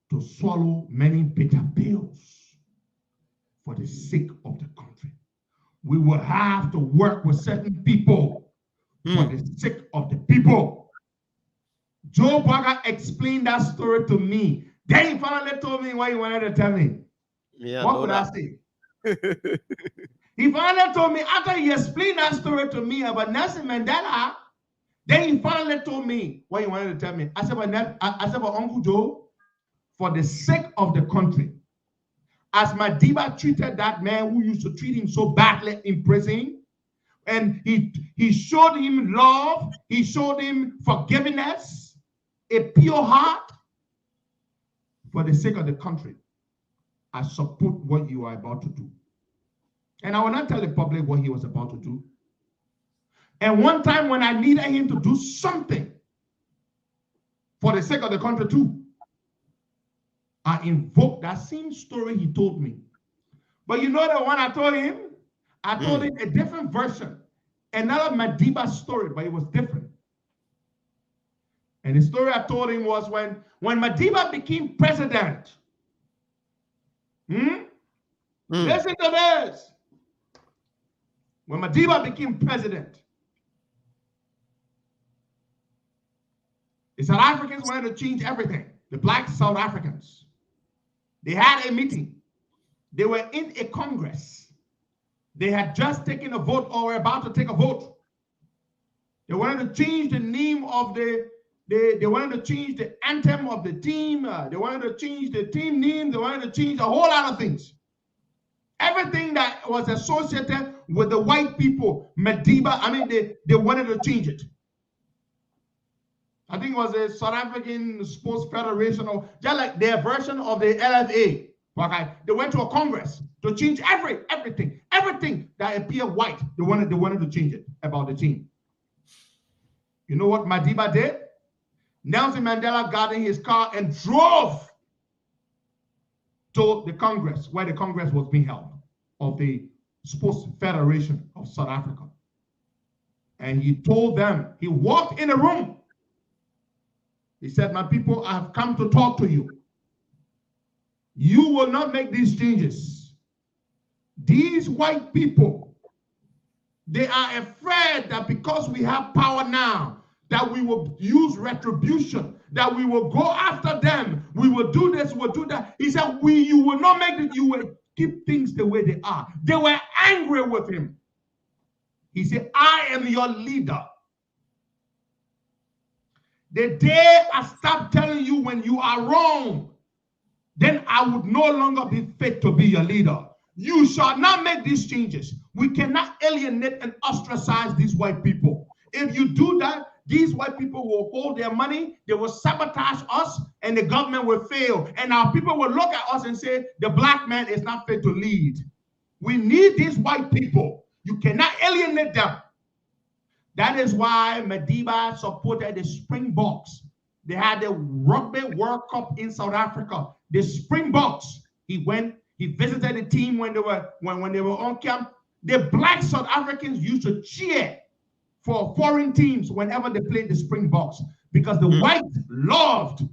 to swallow many bitter pills for the sake of the country. We will have to work with certain people for the sake of the people. Joe Boaga explained that story to me. Then he finally told me what he wanted to tell me. Yeah, what would I say? He finally told me, after he explained that story to me about Nelson Mandela, then he finally told me what he wanted to tell me. I said, but Uncle Joe, for the sake of the country, as Madiba treated that man who used to treat him so badly in prison, and he showed him love, he showed him forgiveness, a pure heart, for the sake of the country, I support what you are about to do. And I will not tell the public what he was about to do. And one time when I needed him to do something for the sake of the country too, I invoked that same story he told me. But you know the one I told him? I told him a different version, another Madiba story, but it was different. And the story I told him was when Madiba became president. Listen to this. When Madiba became president, the South Africans wanted to change everything. The black South Africans. They had a meeting. They were in a Congress. They had just taken a vote or were about to take a vote. They wanted to change the name of they wanted to change the anthem of the team. They wanted to change the team name. They wanted to change a whole lot of things. Everything that was associated with the white people, Madiba, they wanted to change it. I think it was a South African Sports Federation, or just like their version of the LFA. Okay? They went to a Congress to change everything that appeared white. They wanted to change it about the team. You know what Madiba did? Nelson Mandela got in his car and drove to the Congress, where the Congress was being held, of the Sports Federation of South Africa. And he told them, he walked in the room. He said, my people, I have come to talk to you. You will not make these changes. These white people, they are afraid that because we have power now, that we will use retribution, that we will go after them, we will do this, we'll do that. He said, you will not make it, you will keep things the way they are. They were angry with him. He said, I am your leader. The day I stop telling you when you are wrong, then I would no longer be fit to be your leader. You shall not make these changes. We cannot alienate and ostracize these white people. If you do that, these white people will hold their money, they will sabotage us, and the government will fail. And our people will look at us and say, the black man is not fit to lead. We need these white people. You cannot alienate them. That is why Madiba supported the Springboks. They had the Rugby World Cup in South Africa. The Springboks. He went, he visited the team when they were on camp. The black South Africans used to cheer for foreign teams whenever they played the Springboks, because the whites loved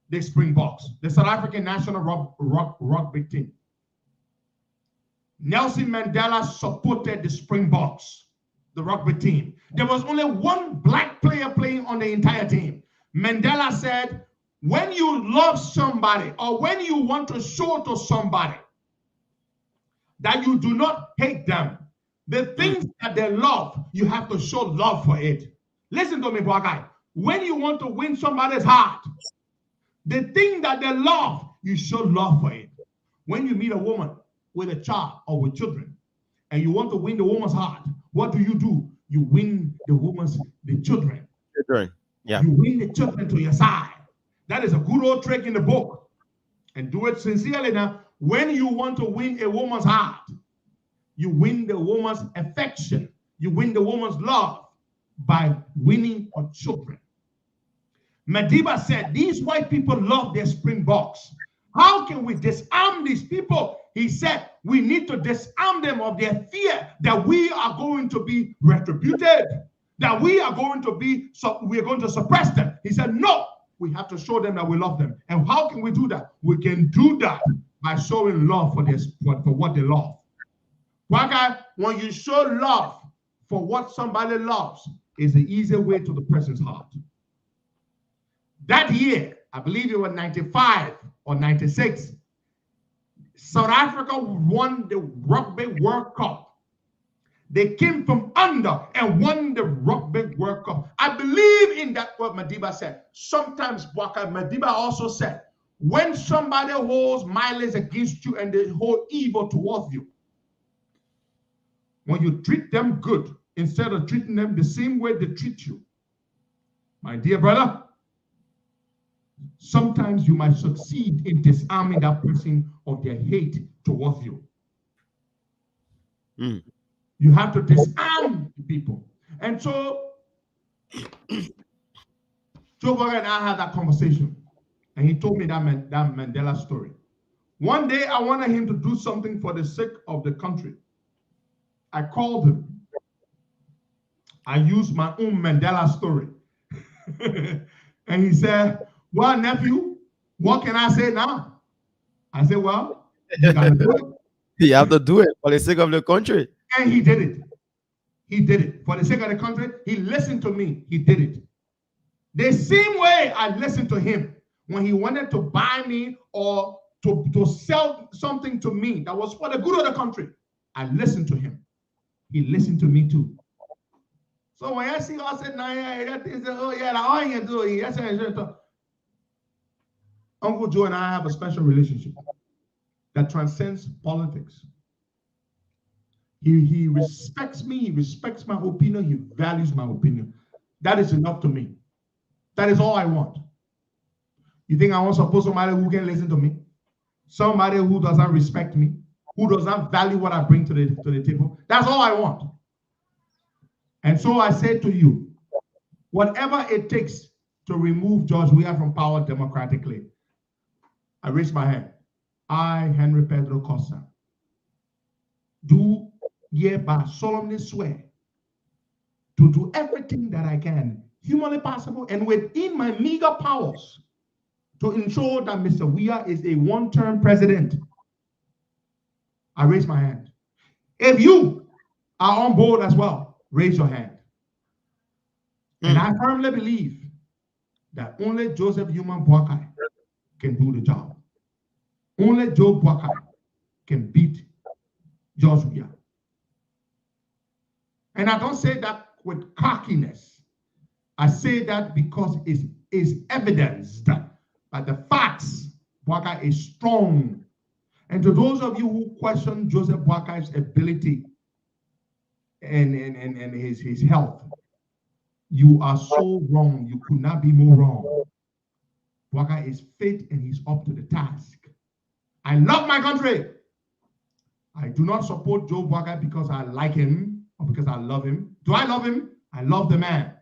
the Springboks, the South African national rugby team. Nelson Mandela supported the Springboks, the rugby team. There was only one black player playing on the entire team. Mandela said, when you love somebody, or when you want to show to somebody that you do not hate them, the things that they love, you have to show love for it. Listen to me, boy guy. When you want to win somebody's heart, the thing that they love, you show love for it. When you meet a woman with a child or with children, and you want to win the woman's heart, what do? You win the children. Yeah. Yeah. You win the children to your side. That is a good old trick in the book. And do it sincerely now. When you want to win a woman's heart, you win the woman's affection. You win the woman's love by winning her children. Madiba said, these white people love their Springboks. How can we disarm these people? He said, we need to disarm them of their fear that we are going to be retributed, that we are going to suppress them. He said, no, we have to show them that we love them. And how can we do that? We can do that by showing love for what they love. When you show love for what somebody loves, is the easy way to the person's heart. That year, I believe it was 95 or 96, South Africa won the Rugby World Cup. They came from under and won the Rugby World Cup. I believe in that what Madiba said. Sometimes Madiba also said, when somebody holds malice against you and they hold evil towards you, when you treat them good, instead of treating them the same way they treat you, my dear brother, sometimes you might succeed in disarming that person of their hate towards you. You have to disarm people. And so, Joe Biden and I had that conversation, and he told me that Mandela story. One day, I wanted him to do something for the sake of the country. I called him. I used my own Mandela story. And he said, well, nephew, what can I say now? I said, well, you gotta do it. You have to do it for the sake of the country. And he did it. He did it. For the sake of the country, he listened to me. He did it. The same way I listened to him when he wanted to buy me or to sell something to me that was for the good of the country. I listened to him. He listened to me too. So when I see I said, nah, all you do is Uncle Joe and I have a special relationship that transcends politics. He respects me, he respects my opinion, he values my opinion. That is enough to me. That is all I want. You think I want to support somebody who can listen to me? Somebody who doesn't respect me, who does not value what I bring to the table? That's all I want. And so I say to you, whatever it takes to remove George Weah from power democratically, I raise my hand. I, Henry Pedro Costa, do hereby solemnly swear to do everything that I can, humanly possible, and within my meager powers, to ensure that Mr. Weah is a one-term president. I raise my hand. If you are on board as well, raise your hand. And I firmly believe that only Joseph Human Boakai can do the job. Only Joe Boakai can beat George Weah. And I don't say that with cockiness. I say that because it is evidenced by the facts. Boakai is strong. And to those of you who question Joseph Boakai's ability and his health, you are so wrong. You could not be more wrong. Boakai is fit and he's up to the task. I love my country. I do not support Joe Boakai because I like him or because I love him. Do I love him? I love the man.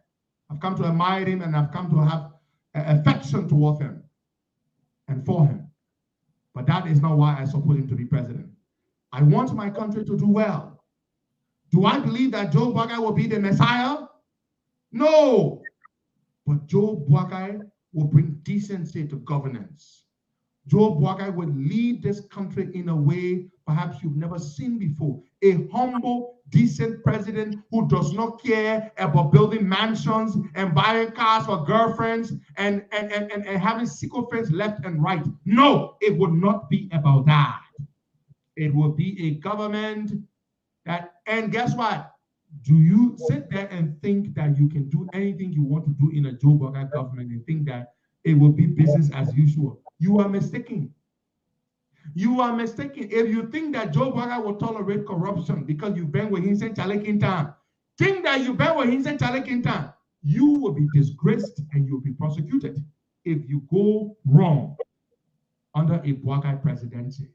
I've come to admire him and I've come to have affection towards him and for him. But that is not why I support him to be president. I want my country to do well. Do I believe that Joe Boakai will be the Messiah? No. But Joe Boakai will bring decency to governance. Joe Boakai will lead this country in a way perhaps you've never seen before. A humble, decent president who does not care about building mansions and buying cars for girlfriends and having sycophants left and right. No, it would not be about that. It will be a government that, and guess what? Do you sit there and think that you can do anything you want to do in a Joe Boakai government and think that it will be business as usual? You are mistaken. You are mistaken. If you think that Joe Boakai will tolerate corruption because you've been with him since Charlie Kintan, think that you've been with him since Charlie Kintan. you will be disgraced and you'll be prosecuted if you go wrong under a Boakai presidency.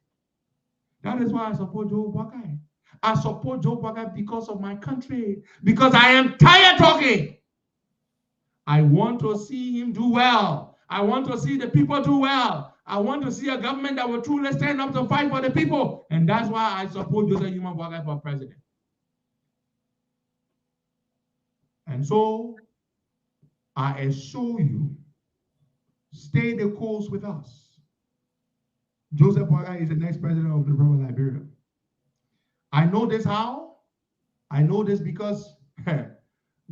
That is why I support Joe Boakai. I support Joe Boakai because of my country, because I am tired talking. I want to see him do well. I want to see the people do well. I want to see a government that will truly stand up to fight for the people. And that's why I support Joseph Human Boakai for president. And so I assure you, stay the course with us. Joseph Boakai is the next president of the Republic of Liberia. I know this how? I know this because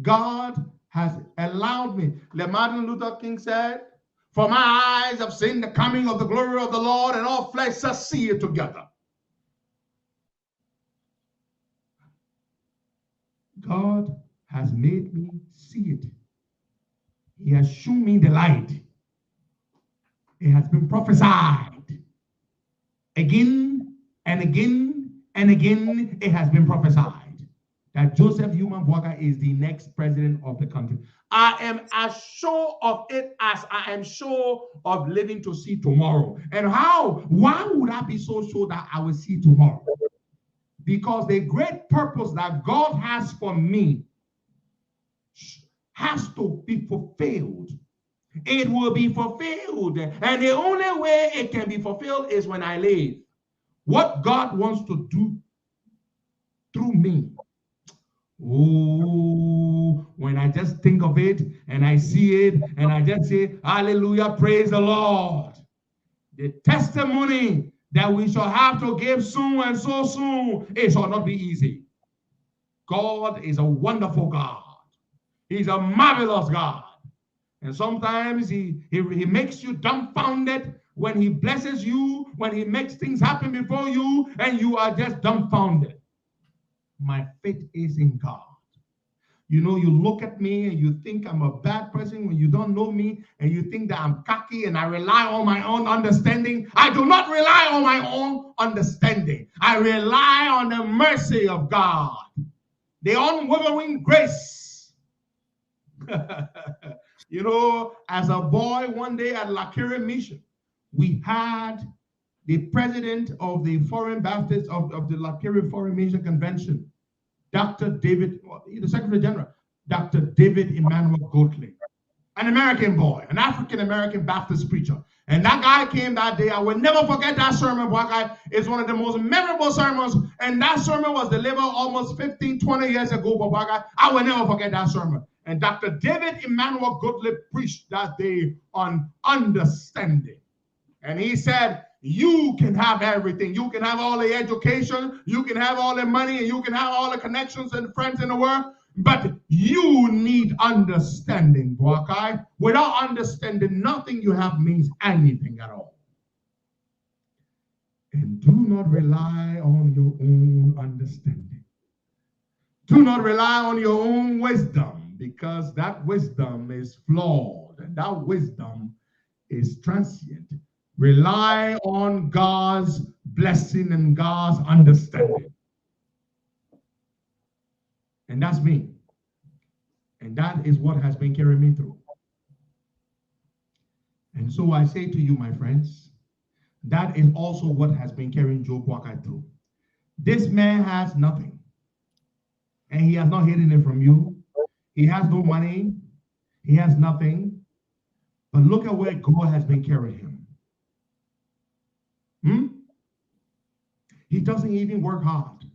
God has allowed me. Martin Luther King said, "For my eyes have seen the coming of the glory of the Lord, and all flesh shall see it together." God has made me see it. He has shown me the light. It has been prophesied. Again and again and again, it has been prophesied that Joseph Human Boakai is the next president of the country. I am as sure of it as I am sure of living to see tomorrow. And how? Why would I be so sure that I will see tomorrow? Because the great purpose that God has for me has to be fulfilled. It will be fulfilled. And the only way it can be fulfilled is when I live. What God wants to do through me. Oh, when I just think of it and I see it and I just say, hallelujah, praise the Lord. The testimony that we shall have to give soon and so soon, it shall not be easy. God is a wonderful God. He's a marvelous God. And sometimes he makes you dumbfounded when he blesses you, when he makes things happen before you, and you are just dumbfounded. My faith is in God. You know, you look at me and you think I'm a bad person when you don't know me, and you think that I'm cocky and I rely on my own understanding. I do not rely on my own understanding. I rely on the mercy of God, the unwavering grace. You know, as a boy, one day at Lakiri Mission, we had the president of the Foreign Baptist of the Lakiri Foreign Mission Convention, Dr. David, the Secretary General, Dr. David Emmanuel Goatley, an American boy, an African-American Baptist preacher. And that guy came that day. I will never forget that sermon. Boakai is one of the most memorable sermons. And that sermon was delivered almost 15, 20 years ago. Boakai, I will never forget that sermon. And Dr. David Emmanuel Goatley preached that day on understanding. And he said, you can have everything. You can have all the education, you can have all the money, and you can have all the connections and friends in the world, but you need understanding, Boakai. Without understanding, nothing you have means anything at all. And do not rely on your own understanding. Do not rely on your own wisdom, because that wisdom is flawed and that wisdom is transient. Rely on God's blessing and God's understanding. And that's me. And that is what has been carrying me through. And so I say to you, my friends, that is also what has been carrying Joe Boakai through. This man has nothing. And he has not hidden it from you. He has no money. He has nothing. But look at where God has been carrying him. He doesn't even work hard,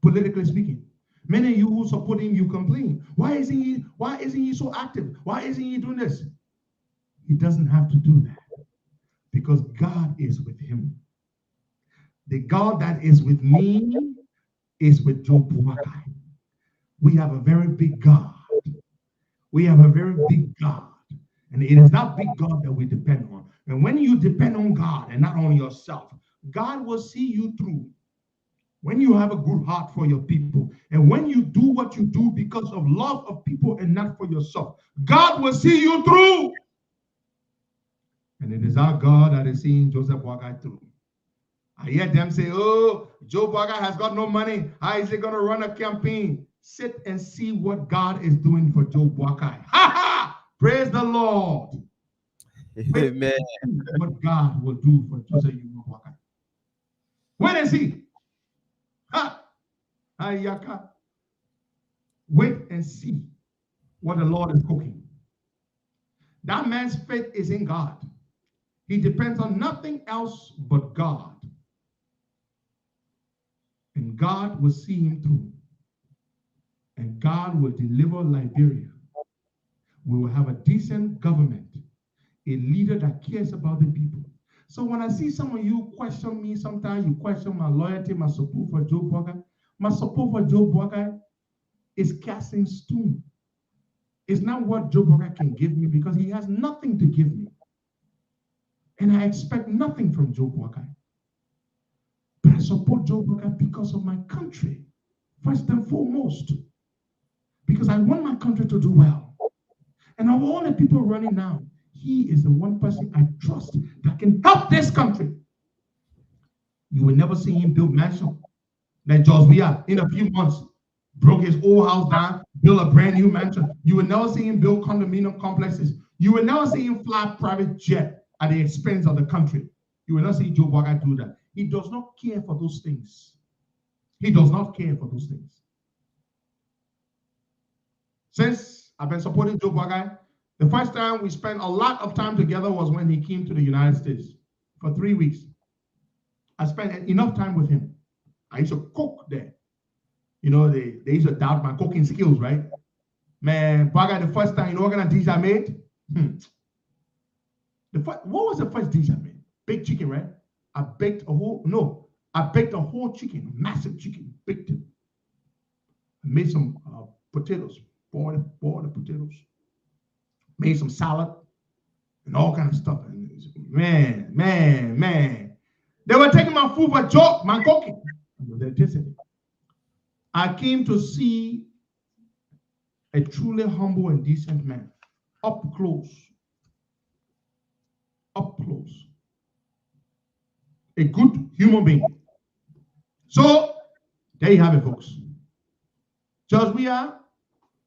politically speaking. Many of you who support him, you complain. Why isn't he so active? Why isn't he doing this? He doesn't have to do that because God is with him. The God that is with me is with Joe Boakai. We have a very big God. We have a very big God. And it is that big God that we depend on. And when you depend on God and not on yourself, God will see you through. When you have a good heart for your people, and when you do what you do because of love of people and not for yourself, God will see you through. And it is our God that is seeing Joseph Boakai through. I hear them say, oh, Joe Boakai has got no money. How is he going to run a campaign? sit and see what God is doing for Joe Boakai. Ha ha! Praise the Lord. Amen. What God will do for Jose Boakai. Wait and see. Ha! Ayaka. Wait and see what the Lord is cooking. That man's faith is in God. He depends on nothing else but God. And God will see him through. And God will deliver Liberia. We will have a decent government, a leader that cares about the people. So when I see some of you question me, sometimes you question my loyalty, my support for Joe Boakai. My support for Joe Boakai is casting stone. It's not what Joe Boakai can give me because he has nothing to give me. And I expect nothing from Joe Boakai. But I support Joe Boakai because of my country, first and foremost. Because I want my country to do well. And of all the people running now, he is the one person I trust that can help this country. You will never see him build mansion. Like George Weah, in a few months, broke his old house down, build a brand new mansion. You will never see him build condominium complexes. You will never see him fly private jet at the expense of the country. You will not see Joe Boakai do that. He does not care for those things. He does not care for those things. Since I've been supporting Joe Boakai, the first time we spent a lot of time together was when he came to the United States for 3 weeks. I spent enough time with him. I used to cook there. You know, they used to doubt my cooking skills, right? Man, Boakai, the first time, you know what kind of dish I made? What was the first dish I made? Baked chicken, right? I baked a whole chicken, massive chicken, baked it. I made some potatoes, boiled the potatoes. Made some salad and all kind of stuff. And man. They were taking my food for a joke, my cooking. I came to see a truly humble and decent man, up close. A good human being. So, there you have it, folks. George Weah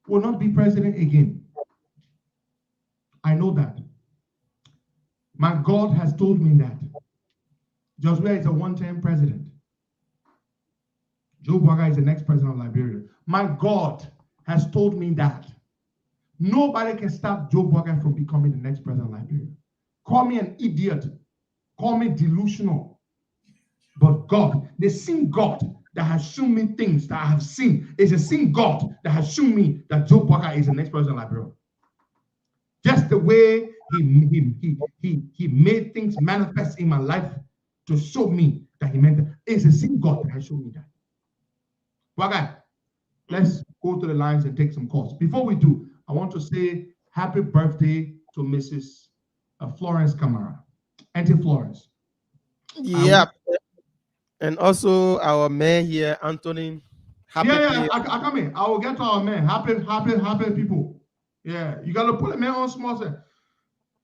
will not be president again. I know that. My God has told me that. George Weah is a one-term president. Joe Boakai is the next president of Liberia. My God has told me that. Nobody can stop Joe Boakai from becoming the next president of Liberia. Call me an idiot. Call me delusional. But God, the same God that has shown me things that I have seen is the same God that has shown me that Joe Boakai is the next president of Liberia. Just the way he made things manifest in my life to show me that he meant that. It's the same God that has shown me that. Boakai, let's go to the lines and take some calls. Before we do, I want to say happy birthday to Mrs. Florence Camara, Auntie Florence. Yeah. And also our man here, Anthony. I come in. I will get to our man. Happy people. Yeah, you got to put a man on small set.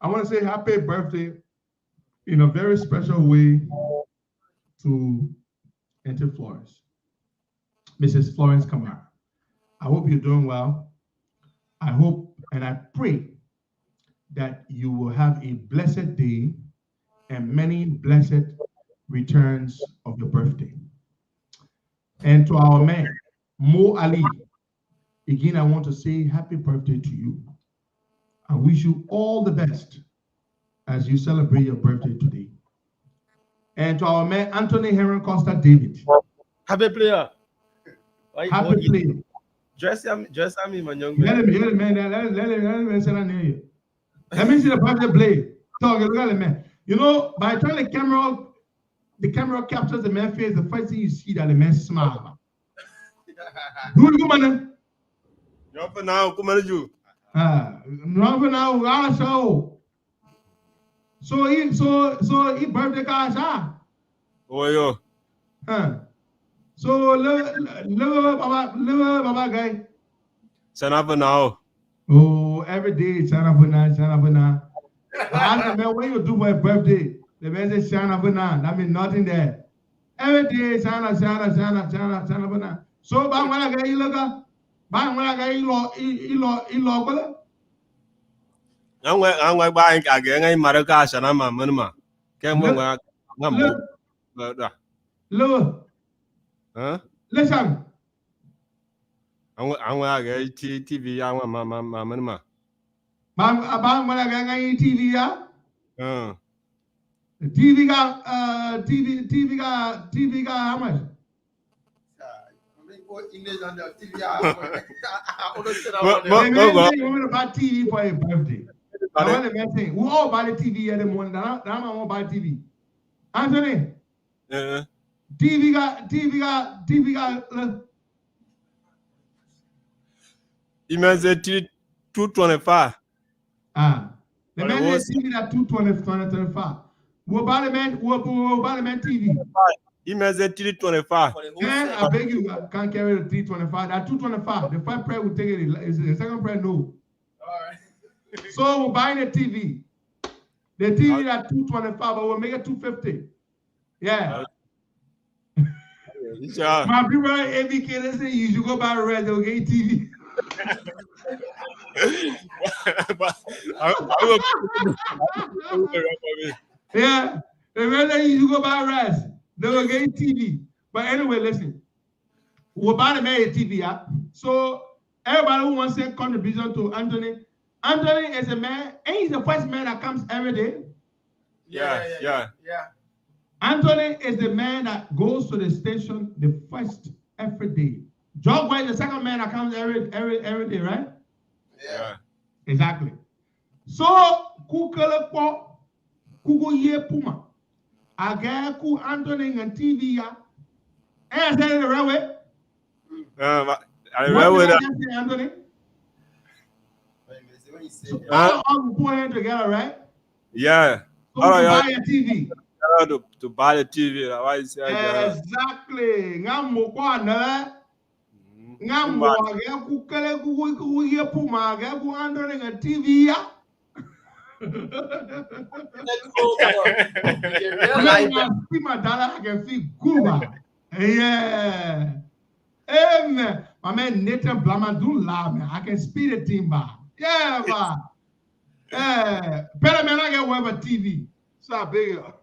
I want to say happy birthday in a very special way to Auntie Florence, Mrs. Florence Camara. I hope you're doing well. I hope and I pray that you will have a blessed day and many blessed returns of your birthday. And to our man, Mo Ali, again, I want to say happy birthday to you. I wish you all the best as you celebrate your birthday today. And to our man, Anthony Heron Costa David. Happy player. Happy player. Dress him, my young man. Let him say that near you. Let me see the birthday play. Talk, look at the man. You know, by the time the camera captures the man's face, the first thing you see that the man smile. Do you man? No for now, come on you. No for now, I'll show. So he birthday cash, Oh yo. So live Baba guy. Send up for now. Oh, every day, Shana Buna. I ask the man, what you do for a birthday? The man says Shana Buna. That means nothing there. Every day, Shana Buna. So, Bangala guy, you look up. Bang when I got ilo bala. Ang buying again, I'm Maracas and I'm a minima. Can we Look. huh? Listen. I'm going to get TV. I'm a minima. Bang when I got TV, yeah? The TV got TV got how much? English on the TV. You want to buy TV for your birthday? I want to mention we all buy the TV every morning. Now I want to buy TV. Anthony, TV got. You mean the 225? The man is TV that 225. We'll buy the man TV. He means the 325. Man, I beg you, I can't carry the 325. That 225. The first prayer will take it. The second prayer, no. All right. So we're buying a TV. The TV at 225, but we'll make it 250. Yeah. My people at ABK, they say you should go buy a red, they'll get TV. Yeah. The red, you should go buy a red. They will get TV. But anyway, listen. We're about to make a TV. Yeah? So everybody who wants to send contribution to Anthony. Anthony is a man, and he's the first man that comes every day. Yeah. Anthony is the man that goes to the station the first every day. Jogway is the second man that comes every day, right? Yeah. Exactly. So kukelepo kukuye puma. Agaku Anthony and TV ya. And I said the right way. I remember that. Anthony. All we put it together, right? Yeah. So buy a TV. To buy the TV. Exactly. Ngamo kwana. Ngamo agaku kele kukuye puma agaku Anthony and TV ya. My dollar, I can feel good. Yeah. Amen. My man Nathan Blama do laugh, man. I can speed the team by. Yeah, man. Yeah. Better man, I get one of TV. So bigger.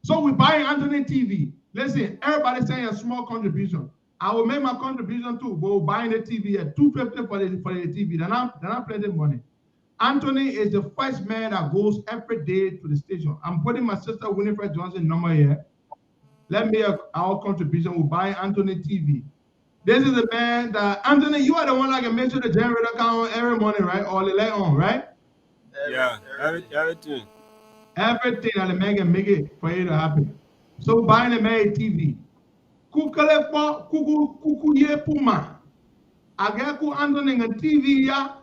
So we buying Anthony TV. Listen, everybody saying a small contribution. I will make my contribution too, but we're buying the TV at $250 for the TV. Then I play the money. Anthony is the first man that goes every day to the station. I'm putting my sister Winifred Johnson number here. Let me our contribution. We'll buy Anthony TV. This is the man that Anthony, you are the one that can make sure the generator come on every morning, right? Or the light on, right? Yeah, everything. Everything that the man can make it for you to happen. So buying the man TV. Kuku ye puma. Agaku Anthony and TV ya.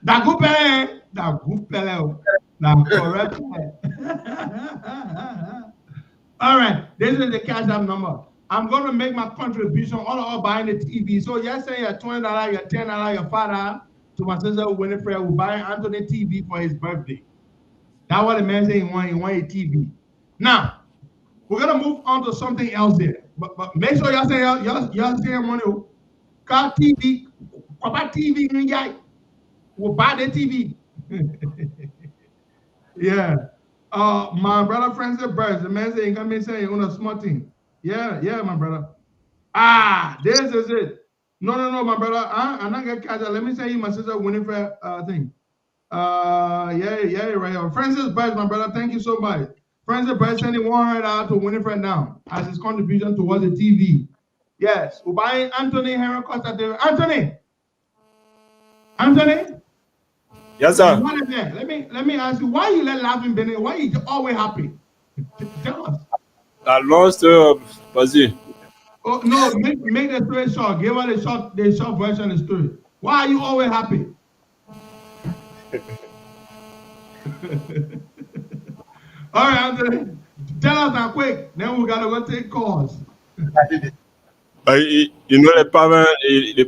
Dagupele. Correct. All right, this is the cash app number. I'm going to make my contribution all buying the TV. So yesterday, you're $20, you're $10, you're $5 to my sister Winifred who buy Anthony TV for his birthday. That's what the man said he want a TV. Now, we're going to move on to something else here. But make sure y'all say money. Car TV. About TV, we'll buy the TV. Yeah. My brother Francis Burns, the man saying, come in saying on a small thing. Yeah, my brother. This is it. No, my brother. I'm not gonna catch that. Let me say you my sister Winifred thing. Yeah, right here. Francis Burns, my brother, thank you so much. Francis Burns sending $100 to Winifred now as his contribution towards the TV. Yes, we're buying Anthony Henry Costa. Anthony? Yes, sir. Let me ask you, why you let laughing Benny? Why you always happy? Tell us. I lost Bazi. Oh no, make the story short. Give her the short version of the story. Why are you always happy? All right, Anthony. Tell us now quick. Then we gotta go take calls. You know the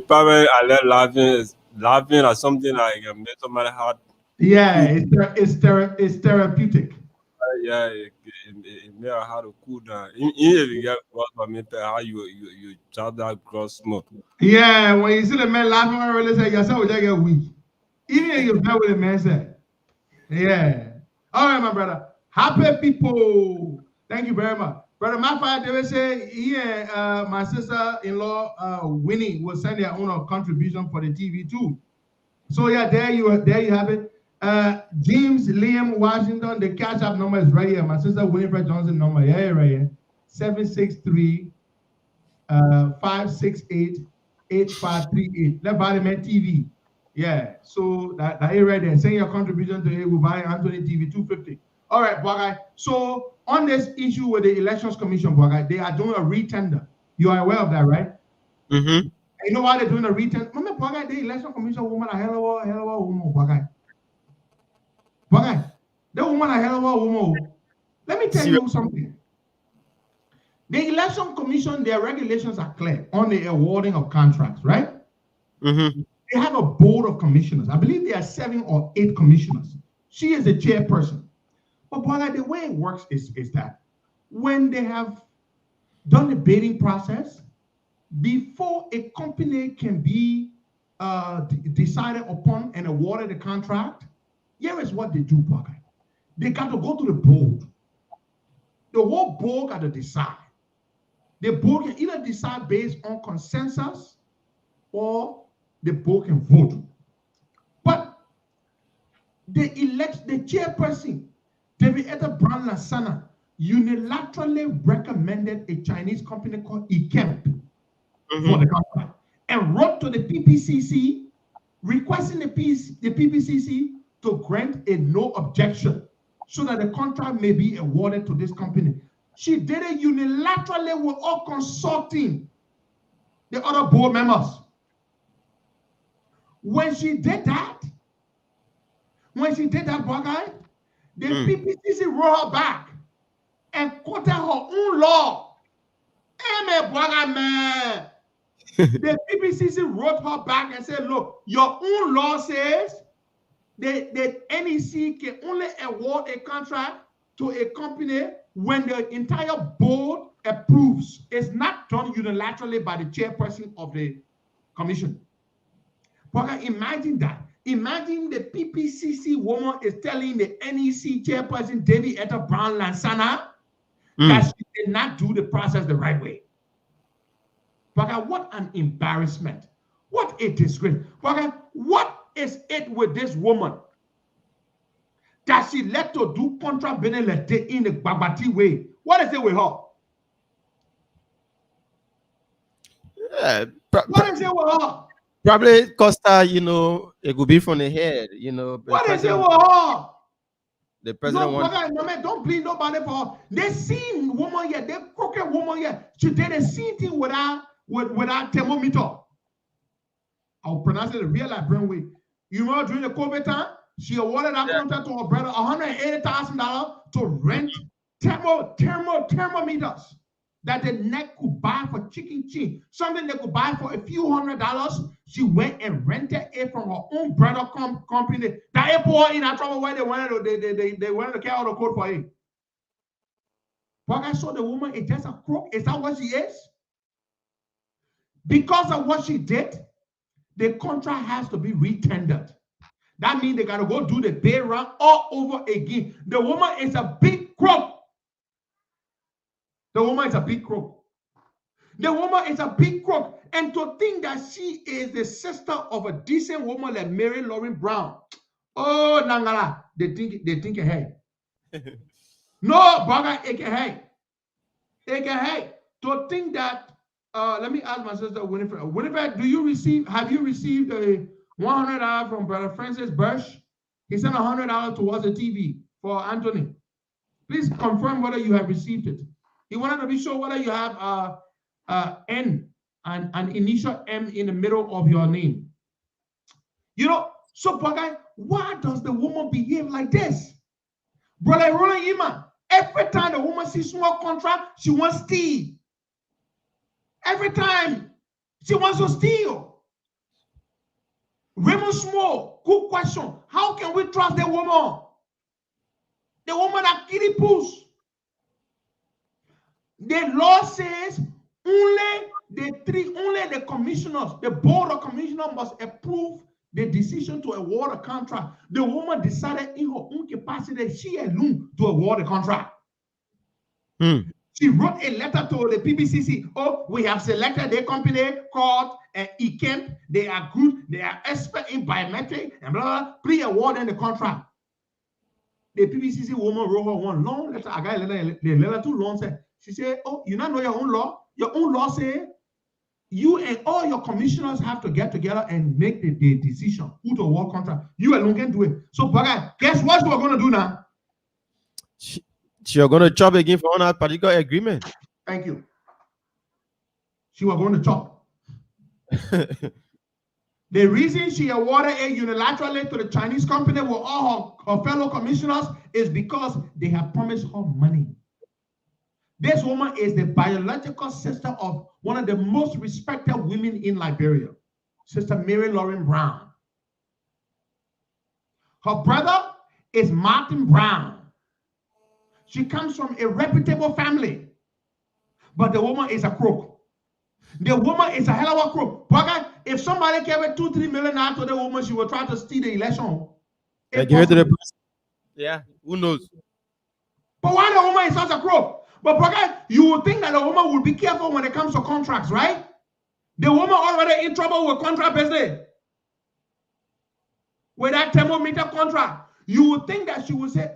parent are let laughing or something like make somebody heart. Yeah, it's therapeutic. Yeah, it may how to cool down. If you get how you charge that gross note. Yeah, when you see the man laughing, I really say, yourself will get weak. Even if you feel with the man say, yeah. All right, my brother. Happy people. Thank you very much. Brother Mafia, they will say, yeah, my sister-in-law, Winnie, will send their own contribution for the TV too. So yeah, there you have it. James Liam Washington, the cash app number is right here. My sister Winifred Johnson number, yeah, right here. 763 568 8538. Let Parliament TV. Yeah, so that right there. Send your contribution to it. We'll buy Anthony TV 250. All right, Bogai. So on this issue with the Elections Commission, Bogai, they are doing a retender. You are aware of that, right? Mm-hmm. You know why they're doing a retender? Remember, Bogai, the Election Commission woman, a hell of a woman, Bogai. Bogai, the woman, a hell of a woman. Let me tell you something. The Election Commission, their regulations are clear on the awarding of contracts, right? Mm-hmm. They have a board of commissioners. I believe there are 7 or 8 commissioners. She is the chairperson. But Boy, the way it works is that when they have done the bidding process, before a company can be decided upon and awarded a contract, here is what they do, Boy. They got to go to the board. The whole board got to decide. The board can either decide based on consensus or the board can vote. But the chairperson, David Etta Brown Lasana, unilaterally recommended a Chinese company called Ikemp for the contract and wrote to the PPCC requesting the PPCC to grant a no objection so that the contract may be awarded to this company. She did it unilaterally without consulting the other board members. When she did that, Bogai, the PPCC wrote her back and quoted her own law. The PPCC wrote her back and said, look, your own law says that NEC can only award a contract to a company when the entire board approves. It's not done unilaterally by the chairperson of the commission. But imagine that. Imagine the PPCC woman is telling the NEC chairperson, David Etta Brown Lansana, that she did not do the process the right way. But what an embarrassment. What a disgrace. But what is it with this woman that she let to do contract bidding in the Babati way? What is it with her? What is it with her? Probably Costa, it could be from the head, What is it with her? The president don't blame nobody for her. They seen woman here, they crooked woman here. She did a same thing with our thermometer. I'll pronounce it the real Liberian way. You know, during the COVID time, she awarded that contract to her brother $180,000 to rent thermometers that the neck could buy for chicken chin, something they could buy for a few $100s. She went and rented it from her own brother company. That airport in a trouble where they wanted to carry out the code for it. But I saw the woman is just a crook. Is that what she is? Because of what she did, the contract has to be retendered. That means they got to go do the bid run all over again. The woman is a big crook. The woman is a big crook. The woman is a big crook. And to think that she is the sister of a decent woman like Mary Lauren Brown. Oh, Nangala, they think ahead. No, Baga, hey. To think that, let me ask my sister Winifred. Winifred, have you received a $100 from Brother Francis Bursch? He sent $100 towards the TV for Anthony. Please confirm whether you have received it. He wanted to be sure whether you have N and an initial M in the middle of your name. So Bagay, why does the woman behave like this? Brother Roland Iman, every time the woman sees small contract, she wants to steal. Every time she wants to steal. Raymond Small, good question. How can we trust the woman? The woman that kitty poos. The law says only the commissioners, the board of commissioners must approve the decision to award a contract. The woman decided in her own capacity, she alone, to award the contract. She wrote a letter to the PBCC. Oh, we have selected a company called eCamp. They are good. They are expert in biometric and blah, blah, blah. Please award them the contract. The PBCC woman wrote her one long letter. I got a letter too long. She said, oh, you not know your own law? Your own law says you and all your commissioners have to get together and make the decision who to award contract. You alone can do it. So, Baga, guess what we're going to do now? You're going to chop again for that particular agreement. Thank you. She was going to chop. The reason she awarded it unilaterally to the Chinese company with all her fellow commissioners is because they have promised her money. This woman is the biological sister of one of the most respected women in Liberia, Sister Mary Lauren Brown. Her brother is Martin Brown. She comes from a reputable family, but the woman is a crook. The woman is a hell of a crook. If somebody gave her $2-3 million out to the woman, she will try to steal the election. Yeah, who knows? But why the woman is such a crook? But you would think that the woman would be careful when it comes to contracts, right? The woman already in trouble with contract business. With that thermometer contract, you would think that she would say,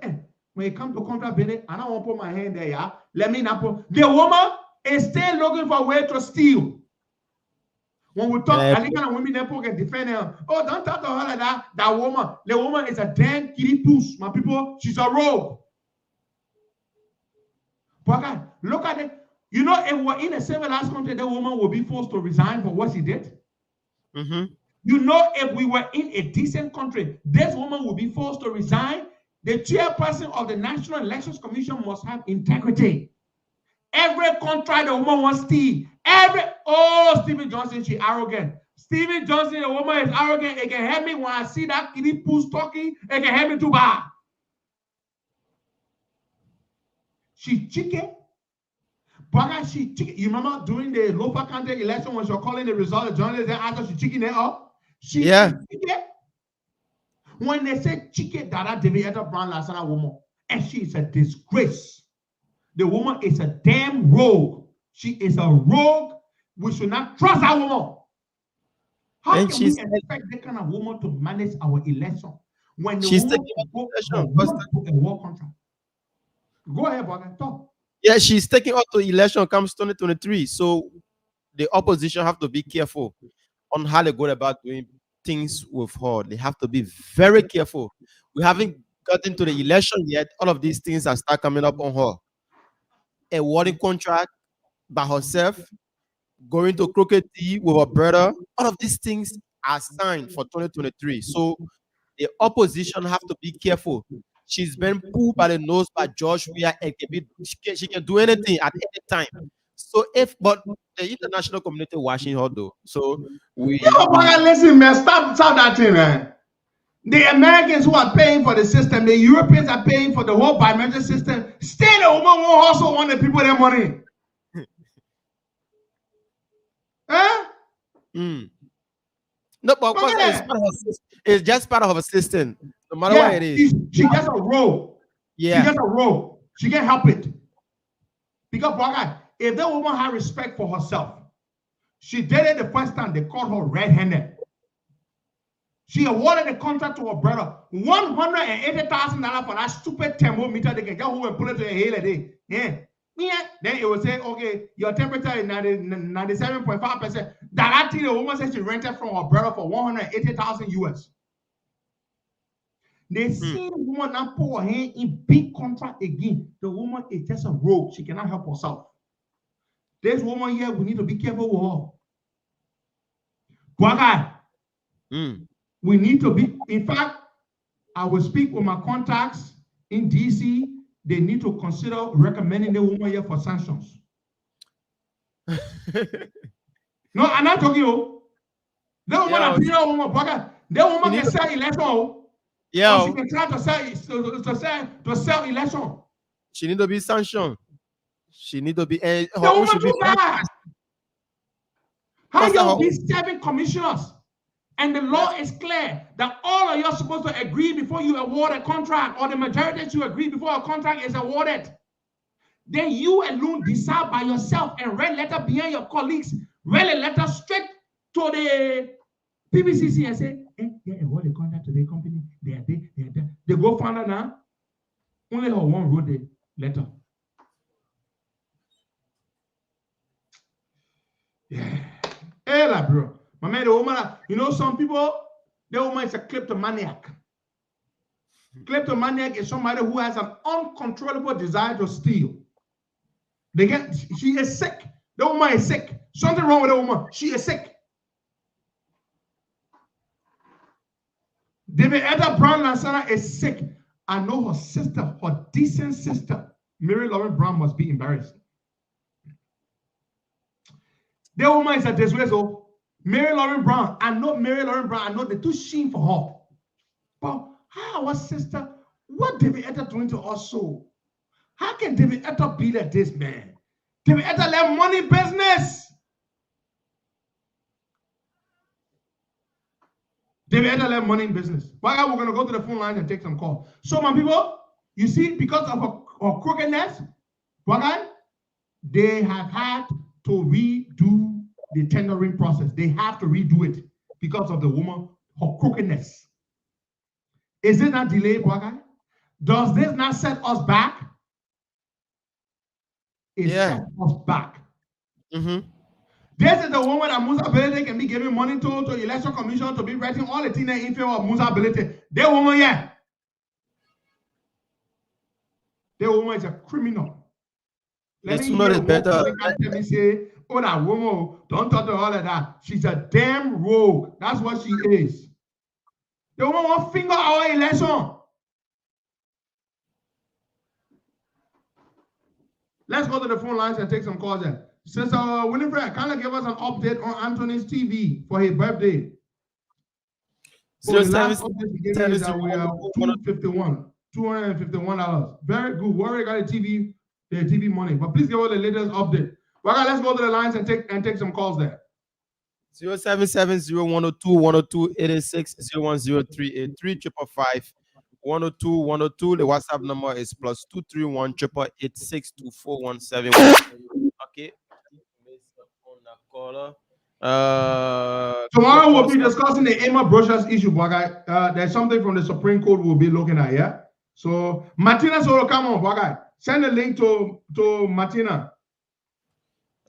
when it comes to contract business, I don't want to put my hand there, yeah? Let me not put. The woman is still looking for a way to steal. When we talk, I think women that can defend her. Oh, don't talk to her like that. That woman, the woman is a damn kitty puss, my people. She's a rogue. But look at it. You know, if we're in a civilized country, the woman will be forced to resign for what she did. You know, if we were in a decent country, this woman will be forced to resign. The chairperson of the National Elections Commission must have integrity. Every contract the woman wants to steal. Stephen Johnson, she arrogant. Stephen Johnson, the woman is arrogant. It can help me when I see that kitty puss talking. It can help me too bad. She chicken. But she chicken. You remember during the local county election when she was calling the result of journalists, they asked her she chicken it up? She chicken. When they say chicken, that David Brown last night woman, and she is a disgrace. The woman is a damn rogue. She is a rogue. We should not trust that woman. How can we expect that kind of woman to manage our election when the woman go a war contract? Go ahead, brother. Talk. Yeah, she's taking up to election comes 2023. So the opposition have to be careful on how they go about doing things with her. They have to be very careful. We haven't gotten to the election yet. All of these things are start coming up on her. A awarding contract by herself, going to crooked tea with her brother. All of these things are signed for 2023. So the opposition have to be careful. She's been pulled by the nose by George Weah. She can do anything at any time. So but the international community watching her though. So listen, man, stop that thing, man. The Americans who are paying for the system, the Europeans are paying for the whole biometric system. Still, the woman will also want the people their money. Huh? No, but it's just part of her system. No matter what it is. She gets a roll. Yeah. She gets a roll. She can't help it. Because, if that woman had respect for herself, she did it the first time they caught her red-handed. She awarded the contract to her brother, $180,000 for that stupid thermometer. They can get home and pull it to a hail a day. Yeah. Then it will say, okay, your temperature is 97.5%. That thing the woman said she rented from her brother for $180,000 US. They see the woman now put her hand in big contract again. The woman is just a rogue. She cannot help herself. This woman here, we need to be careful with her. We need to be, in fact, I will speak with my contacts in DC. They need to consider recommending the woman here for sanctions. No, I'm not talking you. The woman, the woman can sell election. Yeah. Or she can try to sell election. She need to be sanctioned. She need to be. The woman too bad. How you be 7 commissioners? And the law is clear that all of you are supposed to agree before you award a contract, or the majority should agree before a contract is awarded. Then you alone decide by yourself and write letter behind your colleagues, write a letter straight to the PBCC and say, they award the contract to the company. They are there. They go find out now. Only her one wrote the letter. Yeah. Hey, bro. My man, the woman, you know, some people, the woman is a kleptomaniac. Kleptomaniac is somebody who has an uncontrollable desire to steal. She is sick. The woman is sick. Something wrong with the woman. She is sick. David Etta Brown Lansana is sick. I know her sister, her decent sister, Mary Lauren Brown, must be embarrassed. The woman is a disgrace. Mary Lauren Brown, I know Mary Lauren Brown, I know the too shame for her. But how our sister, what David Etta doing to us so? How can David Etta be like this, man? David Etta left money business. David Etta left money in business. Why we're going to go to the phone lines and take some calls. So, my people, you see, because of her crookedness, they have had to redo the tendering process. They have to redo it because of the woman, her crookedness. Is it not delayed, Bwagai? Does this not set us back? It sets us back. This is the woman that Musa Belete can be giving money to election commission to be writing all the things in favor of Musa Belete. The woman, yeah. The woman is a criminal. Let me hear better. Let me say, oh, that woman, don't talk to all of that. She's a damn rogue. That's what she is. The woman won't finger our election. Let's go to the phone lines and take some calls there. Sister Winifred, can you give us an update on Anthony's TV for his birthday? So the last update we gave is that we are $251. Very good. We already got the TV money. But please give us the latest update. Well, let's go to the lines and take some calls there. 077-0102-102-886-01038-355-102-102. The WhatsApp number is +231-886-2417. Okay. Tomorrow we'll be discussing the Emma Brochures issue, Bwagai. There's something from the Supreme Court we'll be looking at, yeah? So, Martina Soro, come on, Bwagai. Send a link to Martina.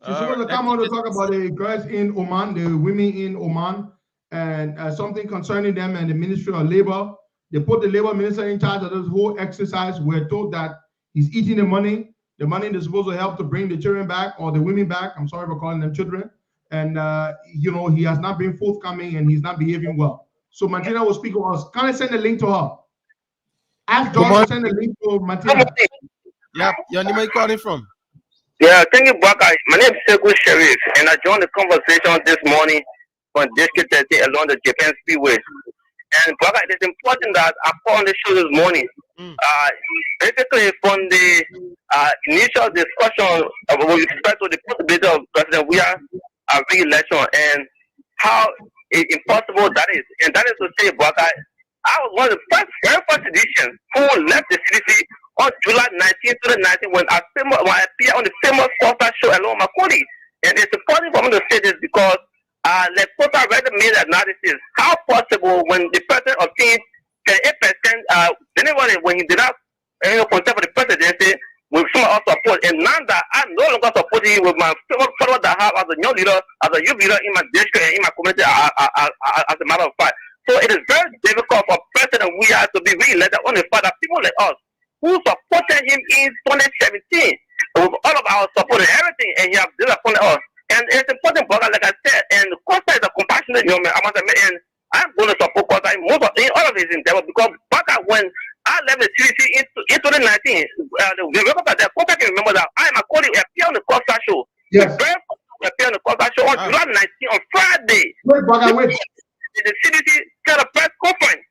She's supposed to come on to talk about the girls in Oman, the women in Oman, and something concerning them and the Ministry of Labor. They put the labor minister in charge of this whole exercise. We're told that he's eating the money that's supposed to help to bring the children back, or the women back. I'm sorry for calling them children. And, he has not been forthcoming and he's not behaving well. So Martina will speak with us. Can I send a link to her? Ask George to send a link to Martina. Yeah, your name, where you calling from? Yeah, thank you, Baka. My name is Segu Sharif, and I joined the conversation this morning on District 13 along the Japan Speedway. And Baka, it is important that I call on the show this morning. Basically, from the initial discussion with respect to the possibility of President Weah re-election and how impossible that is. And that is to say, Baka, I was one of the very first editions who left the CDC on July 19, 2019, when I appeared on the famous Costa Show along with my colleague. And it's important for me to say this because the Costa already made analysis. How possible when the president obtained 38%, anybody when he did not contest for the presidency with some of our support, and now that I'm no longer supporting him with my followers that I have as a young leader, as a youth leader in my district and in my community, as a matter of fact. So it is very difficult for President Weah to be re-elected on the fact that people like us who supported him in 2017 with all of our support and everything, and he has disappointed us. And it's important, brother, like I said, and Costa is a compassionate young man, I must admit, and I'm going to support Costa in all of his endeavors, because back when I left the CDC in 2019, Costa can remember that I am a colleague appeared on the Costa Show. Yes. Appeared on the Costa Show on July 19 on Friday. Wait, brother, wait. The CDC had a press conference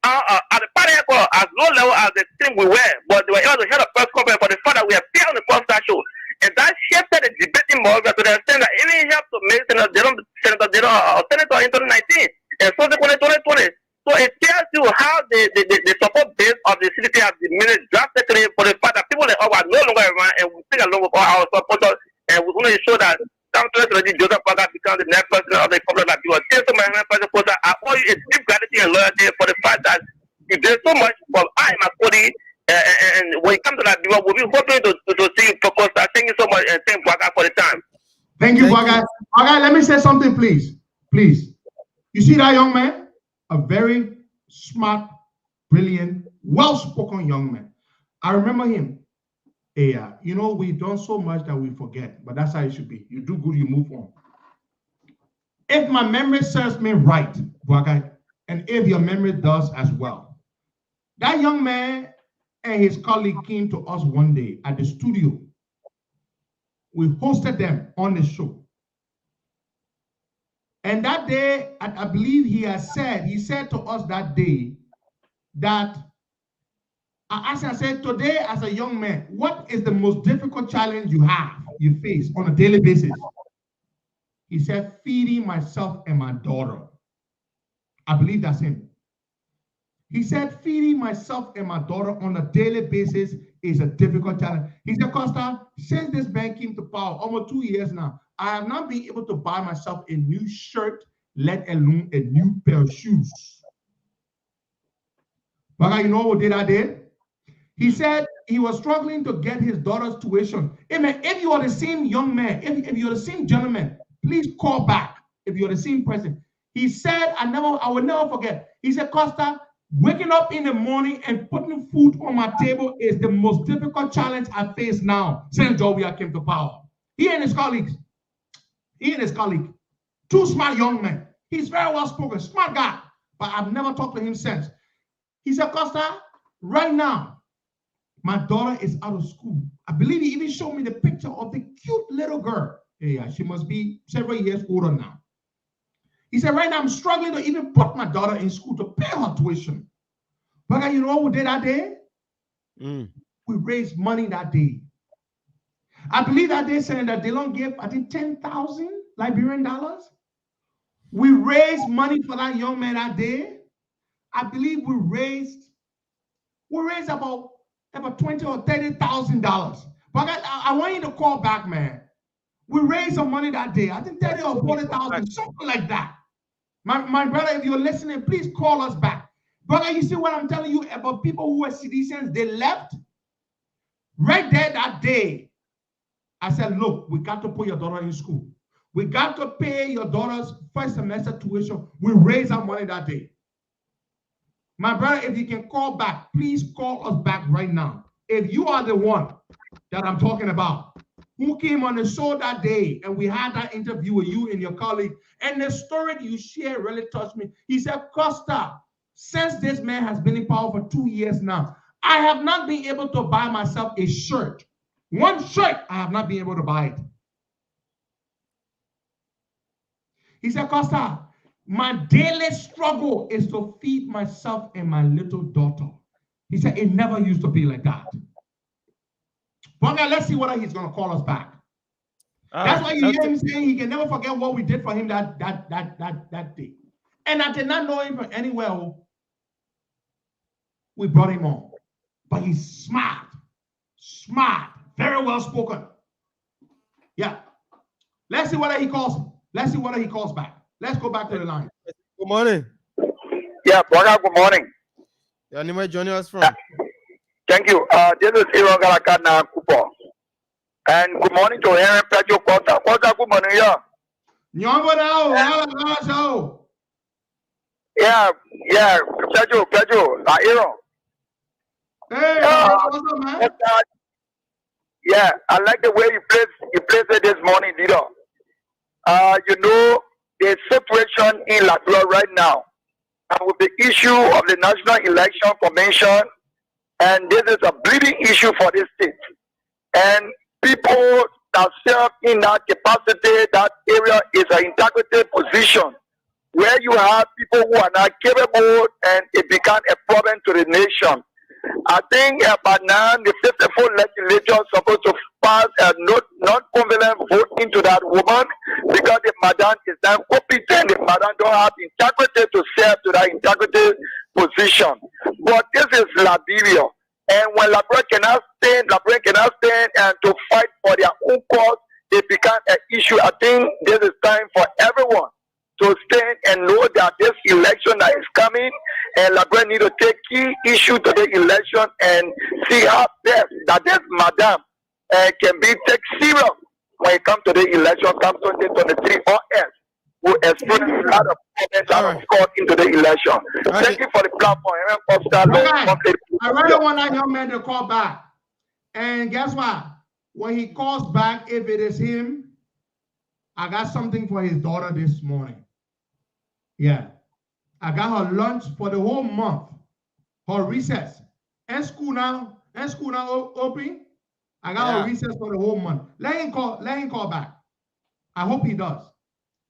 at the party as low level as the team we were, but they were able to head a press conference for the fact that we appear on the Costa Show. And that shifted the debating more to the extent that even helped to make senator in 2019 and subsequently 2020. So it tells you how the support base of the city has diminished drastically for the fact that people like are no longer around, and we sing along with all our supporters, and we want to show that Joseph Parker becomes the next president of the Republic of People. Since my president Costa, I owe you a deep gratitude and loyalty for the fact that you did so much for I and my body. And when it comes to that, we'll be hoping to see you for Costa. Thank you so much, and thank Parker for the time. Thank you, Parker. Parker, let me say something, please. Please. You see that young man? A very smart, brilliant, well-spoken young man. I remember him. Yeah, you know, we've done so much that we forget, but that's how it should be. You do good, you move on. If my memory serves me right, and if your memory does as well, that young man and his colleague came to us one day at the studio. We hosted them on the show. And that day, I believe he said to us that day that, I said, today as a young man, what is the most difficult challenge you face on a daily basis? He said, feeding myself and my daughter. I believe that's him. He said, feeding myself and my daughter on a daily basis is a difficult challenge. He said, Costa, since this man came to power, almost 2 years now, I have not been able to buy myself a new shirt, let alone a new pair of shoes. But you know what I did? He said he was struggling to get his daughter's tuition. Amen. If you are the same young man, if you're the same gentleman, please call back. If you're the same person. He said, I will never forget. He said, Costa, waking up in the morning and putting food on my table is the most difficult challenge I face now since Jovia came to power. He and his colleagues. Two smart young men. He's very well spoken, smart guy, but I've never talked to him since. He said, Costa, right now, my daughter is out of school. I believe he even showed me the picture of the cute little girl. Yeah, she must be several years older now. He said, right now, I'm struggling to even put my daughter in school to pay her tuition. But you know what we did that day? We raised money that day. I believe that day, Senator Dillon gave, I think, 10,000 Liberian dollars. We raised money for that young man that day. I believe we raised about $20,000 or $30,000. But I want you to call back, man. We raised some money that day. I think 30 or 40,000, something like that. My brother, if you're listening, please call us back. Brother, you see what I'm telling you about people who were citizens, they left? Right there that day, I said, look, we got to put your daughter in school. We got to pay your daughter's first semester tuition. We raised our money that day. My brother, if you can call back, please call us back right now. If you are the one that I'm talking about, who came on the show that day, and we had that interview with you and your colleague, and the story you share really touched me. He said, Costa, since this man has been in power for 2 years now, I have not been able to buy myself a shirt. One shirt, I have not been able to buy it. He said, Costa, my daily struggle is to feed myself and my little daughter. He said, it never used to be like that. But now let's see whether he's going to call us back. That's why you hear him saying he can never forget what we did for him that day. And I did not know him from anywhere. We brought him on. But he's smart, very well spoken. Yeah. Let's see whether he calls. Let's see whether he calls back. Let's go back to the line. Good morning. Yeah, brother, good morning. Your name is joining us from? Thank you. This is Aaron Galakana Kupo. And good morning to Aaron Pedro Costa. Costa, good morning, yeah. Yeah, Pedro, Aaron. Hey, what's up, man? Yeah, I like the way you placed it this morning, leader. You know, the situation in Electoral right now, and with the issue of the National Election Commission, and this is a bleeding issue for this state. And people that serve in that capacity, that area is an integrated position where you have people who are not capable and it becomes a problem to the nation. I think by now the 54 legislature is supposed to pass a non-covalent vote into that woman because the madam is not competent. The madam don't have integrity to serve to that integrity position. But this is Liberia. And when Liberia cannot stand and to fight for their own cause, it becomes an issue. I think this is time for everyone to stand and know that this election that is coming, and Liberia need to take key issue to the election and see how best that this madam can be taken serious when it comes to the election, come 2023 or else. Will experience a lot of problems that of course into the election. Thank you for the platform. I really want that young man to call back. And guess what? When he calls back, if it is him, I got something for his daughter this morning. Yeah. I got her lunch for the whole month. Her recess. And school now open. I got her recess for the whole month. Let him call back. I hope he does.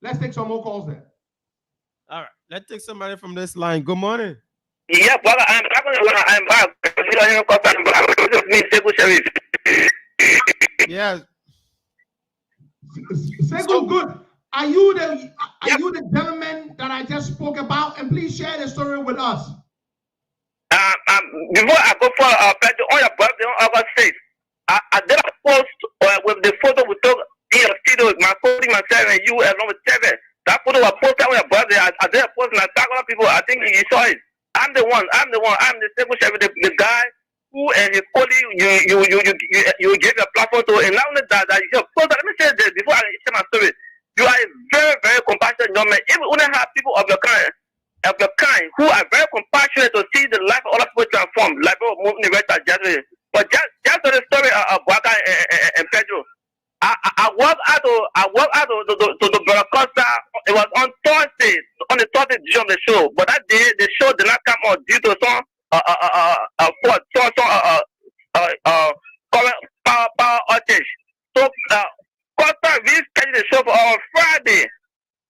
Let's take some more calls there. All right. Let's take somebody from this line. Good morning. Yeah, brother, I'm back. Yes. Sego, good. Are you the gentleman that I just spoke about? And please share the story with us. Before I go for on your birthday on August 6th, I did a post with the photo we took in your studio, myself and you along with Tevin. That photo was posted on your birthday. I did a post and I tagged other people. I think you saw it. I'm the one. I'm the Sego Chevy, the guy who and his colleague you gave a platform to. And not only that you said, let me say this before I share my story. You are a very, very compassionate young man. If we only have people of your kind who are very compassionate to see the life of other people transform, like moving the right trajectory. But just to the story of Bwaka and Pedro, I walked out to the brother Costa. It was on Thursday, on the Thursday edition of the show. But that day, the show did not come out due to some power outage. So Costa rescheduled the show for on Friday.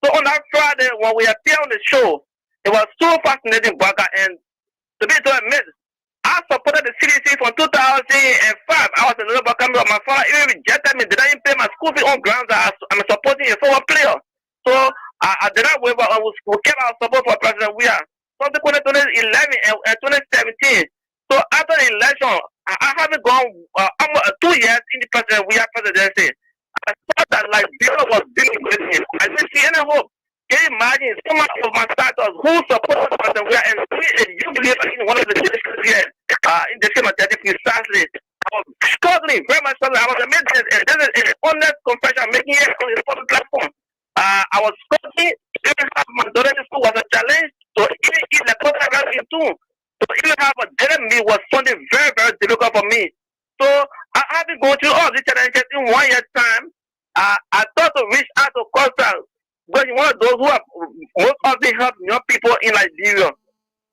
So on that Friday, when we appeared on the show, it was so fascinating, Bwaka. And to be admit, I supported the CDC from 2005. I was a little bit coming up. My father even rejected me. Did I even pay my school fee on grounds that I'm supporting a former player? So I did not waver. We kept our support for President Weah. Subsequently, 2011 and 2017. So after the election, I haven't gone 2 years in the President Weah presidency. I thought that like Bill was dealing with him. I didn't see any hope. Can you imagine so much of my status who supports President Weah and you believe in one of the decisions here in December 30th precisely. I was struggling, very much struggling. I was amazed, and this is an honest confession I'm making here on this public platform. I was struggling. Even have my daughter in school was a challenge. So even eat the program right too. So even have a dinner meal was something very, very difficult for me. So I have been going through all these challenges in 1 year's time. I thought to reach out to Costa. But one of those who have most often helped young people in Liberia.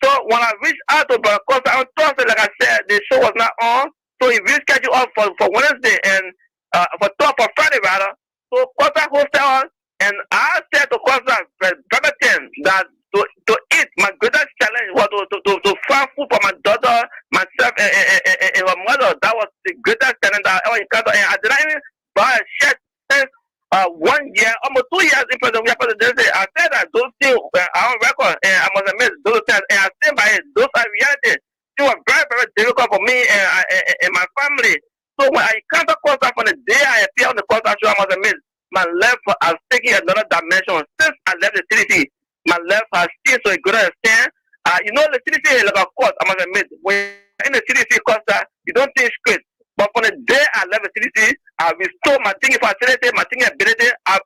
So when I reached out to Brother Costa on Thursday, like I said, the show was not on. So he rescheduled us for Wednesday and for Friday rather. So Costa hosted us, and I said to Costa, Brother Tim, that to eat, my greatest challenge was to find food for my daughter, myself, and my mother. That was the greatest challenge that I ever encountered. And I did not even buy a shirt since 1 year, almost 2 years in President presidency. I said that those things are on record, and I must admit those things, and I stand by it. Those are reality. It was very, very difficult for me and my family. So when I encountered Costa from the day I appeared on the Costa Show, I must admit my life has taken another dimension. Since I left the CDC, my life has changed to a greater extent. The CDC is like a court, I must admit. When you're in the CDC, Costa, you don't think straight. But from the day I left the CDC, I restored my thinking facility, my thinking ability. I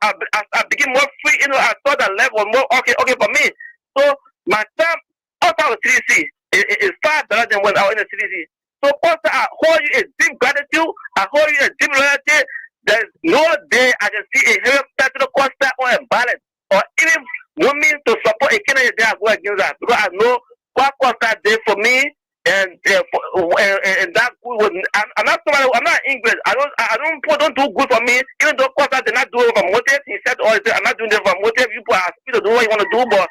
became more free. I thought that life was more okay for me. So my time outside of the CDC is far better than when I was in the CDC. So Costa, I hold you a deep gratitude. I hold you a deep loyalty. There's no day I can see a hero to Costa or a ballot or even want me to support a candidate that I go against that, because I know what Costa did for me and that was, I'm not somebody, I'm not English. I don't do good for me. Even though Costa did not do it for motive, he said, "Oh, I'm not doing it for motive. You are free to do what you want to do." But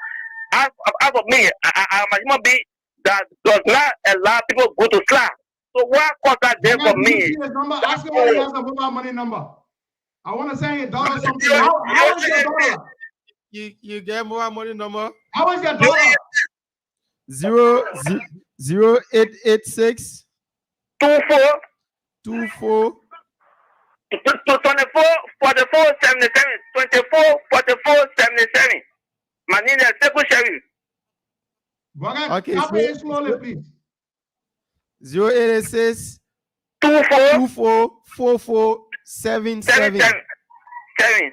as of me, I'm a human being that does not allow people go to slack. So what Costa did for me? Ask him what he has a mobile money number. I want to send your daughter something. How is your daughter? You get mobile money number? How is your daughter? 0886 24 24 24 44 77 24 44 77. My name is Sekou Sheriff. Okay, so slowly, please. 0886 24 44 77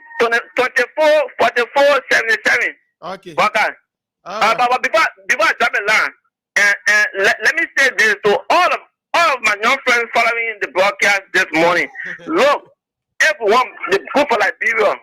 24 44 77. Okay. But before I drop the line, and let me say this to all of my young friends following the broadcast this morning. Look, everyone, the good for Liberia,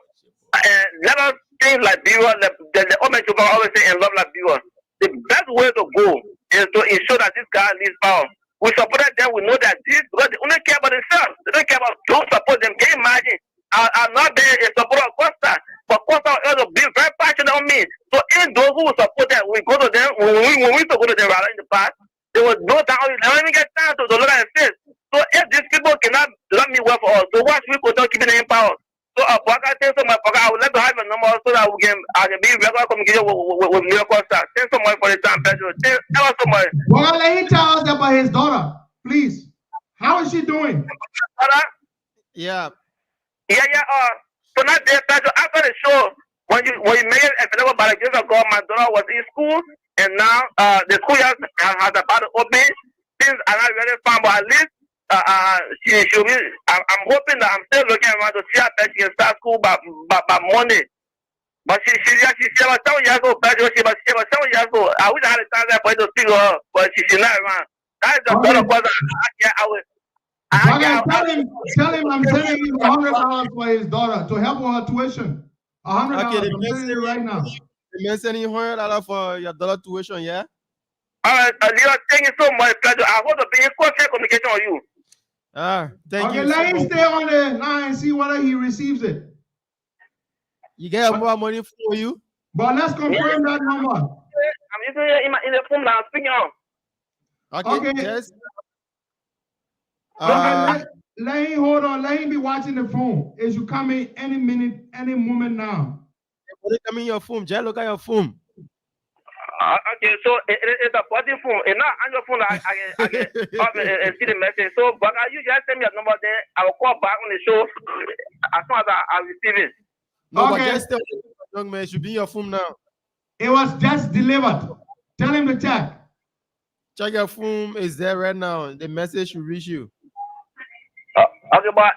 and let us think Liberia. The Omen Chuba always say and love Liberia. The best way to go is to ensure that this guy leaves power. We supported them. We know that this because they only care about themselves. They don't care about those support them. Can you imagine? I'm not being a supporter of Costa, but Costa also be very passionate on me. So even those who support them, we go to them when we used to go to them rather in the past. They would no time. They don't even get time to look at their face. So if these people cannot love me well for us, so watch we continue keeping them in power. So Bwaka, thanks so much. I would like to have a number so that I can be regular communication with New Costa. Thanks so much for the time, Pedro. Thanks so much. Well, let him tell us about his daughter, please. How is she doing? Yeah. So not there, Pedro. After the show, when you made it available by the grace of God, my daughter was in school, and now the school has about to open. Things are not really fun, but at least she'll be. I'm hoping that I'm still looking around to see her that she can start school by Monday. But she's about 7 years old, Pedro. She was 7 years old. I wish I had a time there for you to speak to her, but she's not around. That is the daughter person. Tell him I'm sending him $100 for his daughter to help with her tuition. $100. Okay, I'm sending it right now. You're sending $100 for your daughter tuition, yeah? All right, Leo, thank you so much, Pedro. I hope to be in constant communication with you. Thank you. Okay, let him stay on the line and see whether he receives it. You get more money for you? But let's confirm that number. I'm using it in the phone now, speaking on. Okay. Yes. Let him hold on. Let him be watching the phone. It should come in any minute, any moment now. Come in your phone. Just look at your phone. Okay, so it's a body phone. And now on your phone, I can see the message. So, but you just send me a number there. I will call back on the show as soon as I receive it. No, but just tell the young man, it should be in your phone now. It was just delivered. Tell him to check. Check your phone. It's there right now. The message should reach you. Okay, but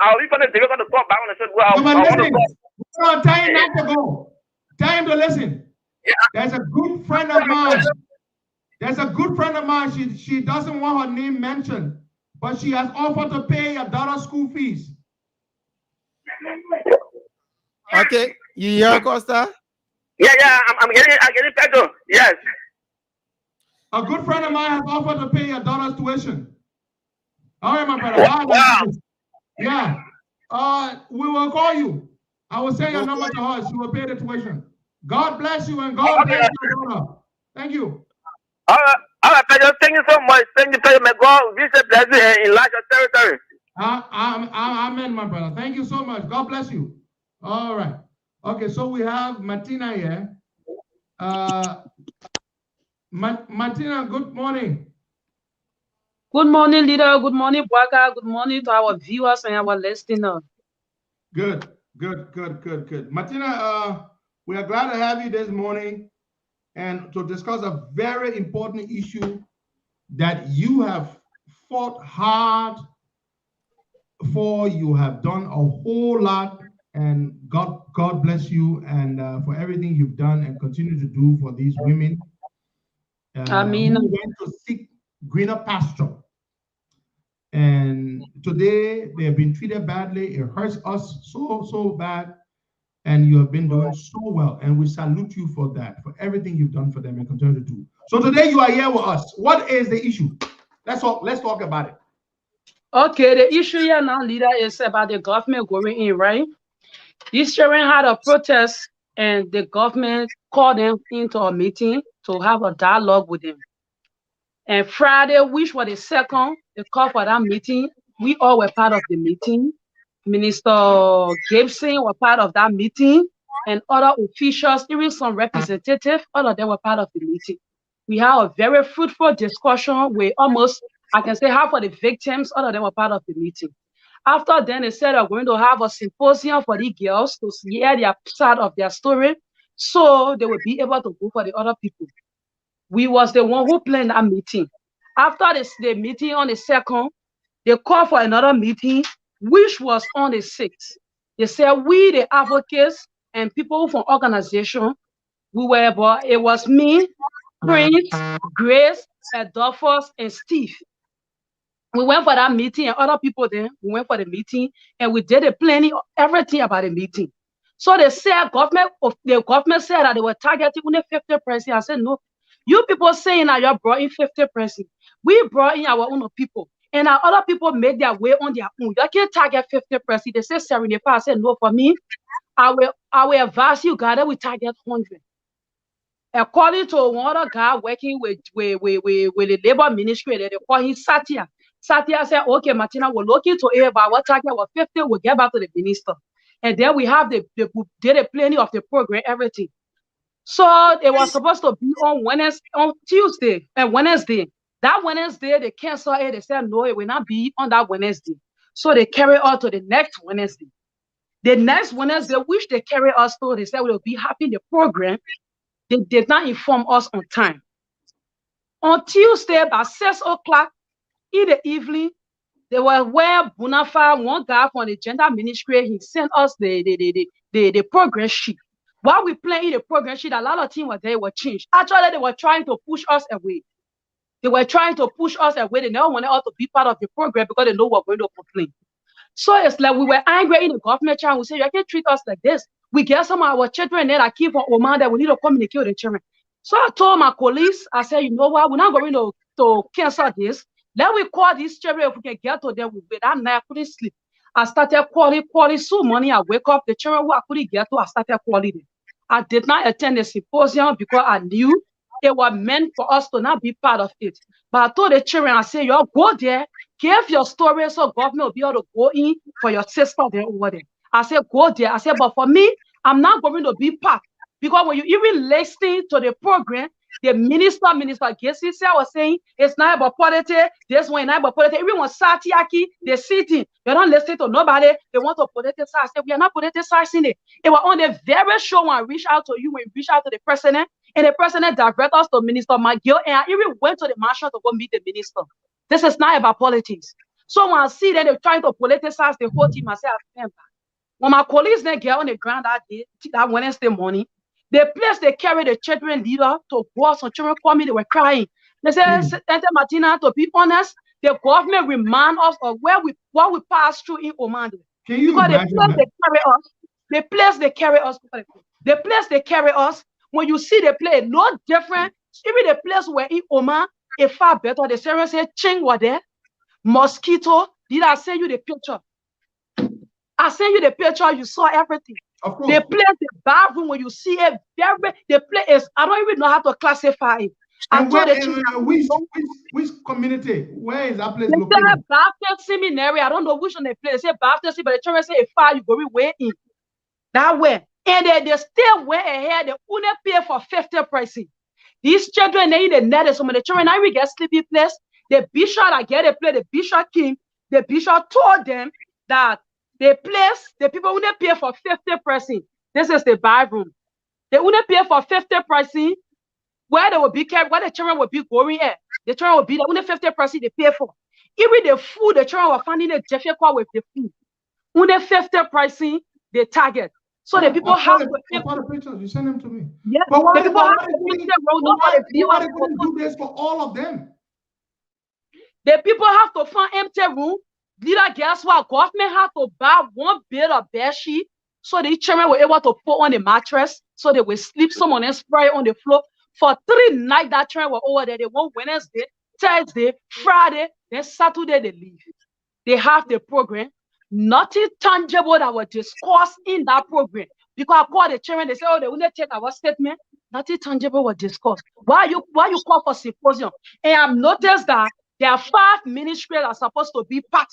I'll be for the director to call back on the show. Tell him not to go. Tell him to listen. There's a good friend of mine. She doesn't want her name mentioned, but she has offered to pay your daughter's school fees. Okay, you hear Costa? Yeah, I'm getting Pedro. Yes. A good friend of mine has offered to pay your daughter's tuition. All right, my brother. Wow. Yeah. We will call you. I will send your number to her. She will pay the tuition. God bless you and God bless your daughter. Thank you. All right, Pedro. Thank you so much. Thank you, Pedro. May God visit, bless you and enlarge your territory. Amen, my brother. Thank you so much. God bless you. All right. Okay, so we have Martina here. Martina, good morning. Good morning, leader. Good morning, Bwaka. Good morning to our viewers and our listeners. Good. Martina, we are glad to have you this morning and to discuss a very important issue that you have fought hard for. You have done a whole lot, and God bless you and for everything you've done and continue to do for these women. Amen. Who went to seek greener pasture. And today they have been treated badly. It hurts us so bad. And you have been doing so well. And we salute you for that, for everything you've done for them and continue to do. So today you are here with us. What is the issue? Let's talk about it. Okay, the issue here now, leader, is about the government going in, right? These children had a protest and the government called them into a meeting to have a dialogue with them. And Friday, which was the second, they called for that meeting. We all were part of the meeting. Minister Gibson was part of that meeting, and other officials, even some representatives, all of them were part of the meeting. We had a very fruitful discussion with almost, I can say, half of the victims, all of them were part of the meeting. After then, they said they're going to have a symposium for the girls to hear their side of their story, so they will be able to go for the other people. We was the one who planned that meeting. After the meeting on the 2nd, they called for another meeting, which was on the 6th. They said, we, the advocates and people from organization, we were, but it was me, Prince, Grace, Adolphus, and Steve. We went for that meeting and other people then, we went for the meeting and we did the planning of everything about the meeting. So they said, the government said that they were targeting only 50%. I said, no, you people saying that you brought in 50%. We brought in our own people. And our other people made their way on their own. You can't target 50%. They say 75%. I said, no, for me, I will advise you guys that we target 100. According to one other guy working with the labor ministry, they call him Satya. Satya said, okay, Martina, we'll look into it, but our target was 50, we'll get back to the minister. And then we have did a planning of the program, everything. So it was supposed to be on Tuesday and Wednesday. That Wednesday, they canceled it. They said, no, it will not be on that Wednesday. So they carry on to the next Wednesday. The next Wednesday, which they carry us to, they said, we'll be having the program. They did not inform us on time. On Tuesday, by 6 o'clock in the evening, they were where Bunafa, one guy from the gender ministry, he sent us the program sheet. While we playing the program sheet, a lot of things were there were changed. Actually, they were trying to push us away. They were trying to push us away. They never wanted us to be part of the program because they know we're going to complain. So it's like we were angry in the government channel. We say, you can't treat us like this. We get some of our children there that keep on Oman that we need to communicate with the children. So I told my colleagues, I said, you know what, we're not going to cancel this. Then we call these children if we can get to them. That night I couldn't sleep. I started calling so money. I wake up the children who I couldn't get to. I started calling them. I did not attend the symposium because I knew it was meant for us to not be part of it. But I told the children, I said, y'all go there, give your story so government will be able to go in for your sister there over there. I said, go there. I said, but for me, I'm not going to be part. Because when you even listen to the program, the minister Gessi was saying, it's not about politics, this one is not about politics. Everyone Satiaki, they're sitting. They don't listen to nobody. They want to politicize. I said, we are not politicizing it. It was on the very show when I reached out to you, when we reached out to the president, and the president directed us to Minister McGill, and I even went to the marshal to go meet the minister. This is not about politics. So when I see that they're trying to politicize the whole team, I say, I remember. When my colleagues then get on the ground that day, that Wednesday morning, the place they carry the children leader to go, some children call me, they were crying. They said, Martina, to be honest, the government remind us of what we passed through in Oman. Because the place they carry us, when you see the place, no different. Even the place where in Oman, it's far better. The servant said, Ching was there, mosquito. Did I send you the picture? I sent you the picture, you saw everything. The place, the bathroom, when you see it, the place is, I don't even know how to classify it. And which community? Where is that place located? They Baptist Seminary. I don't know which one they play. They say Baptist, but the children say, if you go way in. That way. And they still went ahead, they only pay for 50%. These children, they in the net, some of the children, I will get sleepy place. The bishop, I get a play, the bishop king, the bishop told them that the place, the people only pay for 50%. This is the bathroom. They only pay for 50%. Where they will be kept, where the children will be going at. The children will be the only 50% they pay for. Even the food, the children were finding it difficult with the food. Only 50% they target. So the people have to pay for the pictures. You send them to me. Yeah, but why the people have to pay they couldn't do this for all of them? The people have to find empty room. Leader, guess what? Government have to buy one bed of bed sheet So the children were able to put on the mattress so they would sleep. Some of them spray on the floor. For 3 nights, that children were over there. They went Wednesday, Thursday, Friday, then Saturday they leave. They have the program. Nothing tangible that was discussed in that program. Because I called the children, they say, oh, they will not take our statement. Nothing tangible was discussed. Why you call for symposium? And I've noticed that there are 5 ministries that are supposed to be part.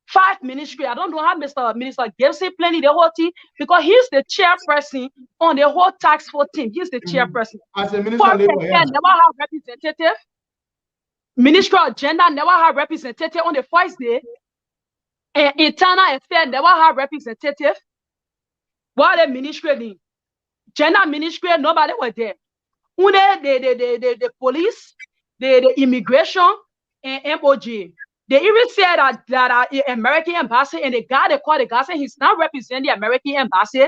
5 ministries. I don't know how Minister Gibson planning the whole thing because he's the chairperson on the whole tax force team. He's the chairperson. As a minister of labor, yeah. Never have representative. Ministry of Gender never have representative on the first day. And Internal Affairs never have representative. What the ministry? Gender ministry, nobody was there. The police, the immigration, and MOJ. They even said that American embassy, and the guy they call the guy said he's not representing the American embassy.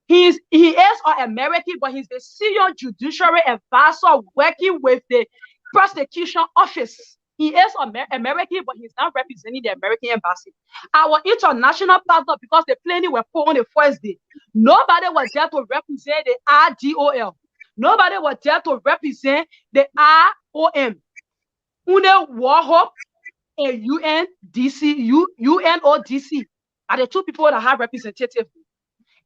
He is an American, but he's the senior judiciary advisor working with the prosecution office. He is American, but he's not representing the American embassy. Our international partner, because the plane were put on the first day, nobody was there to represent the RDOL. Nobody was there to represent the ROM. War Hope and UNODC are the 2 people that have representative.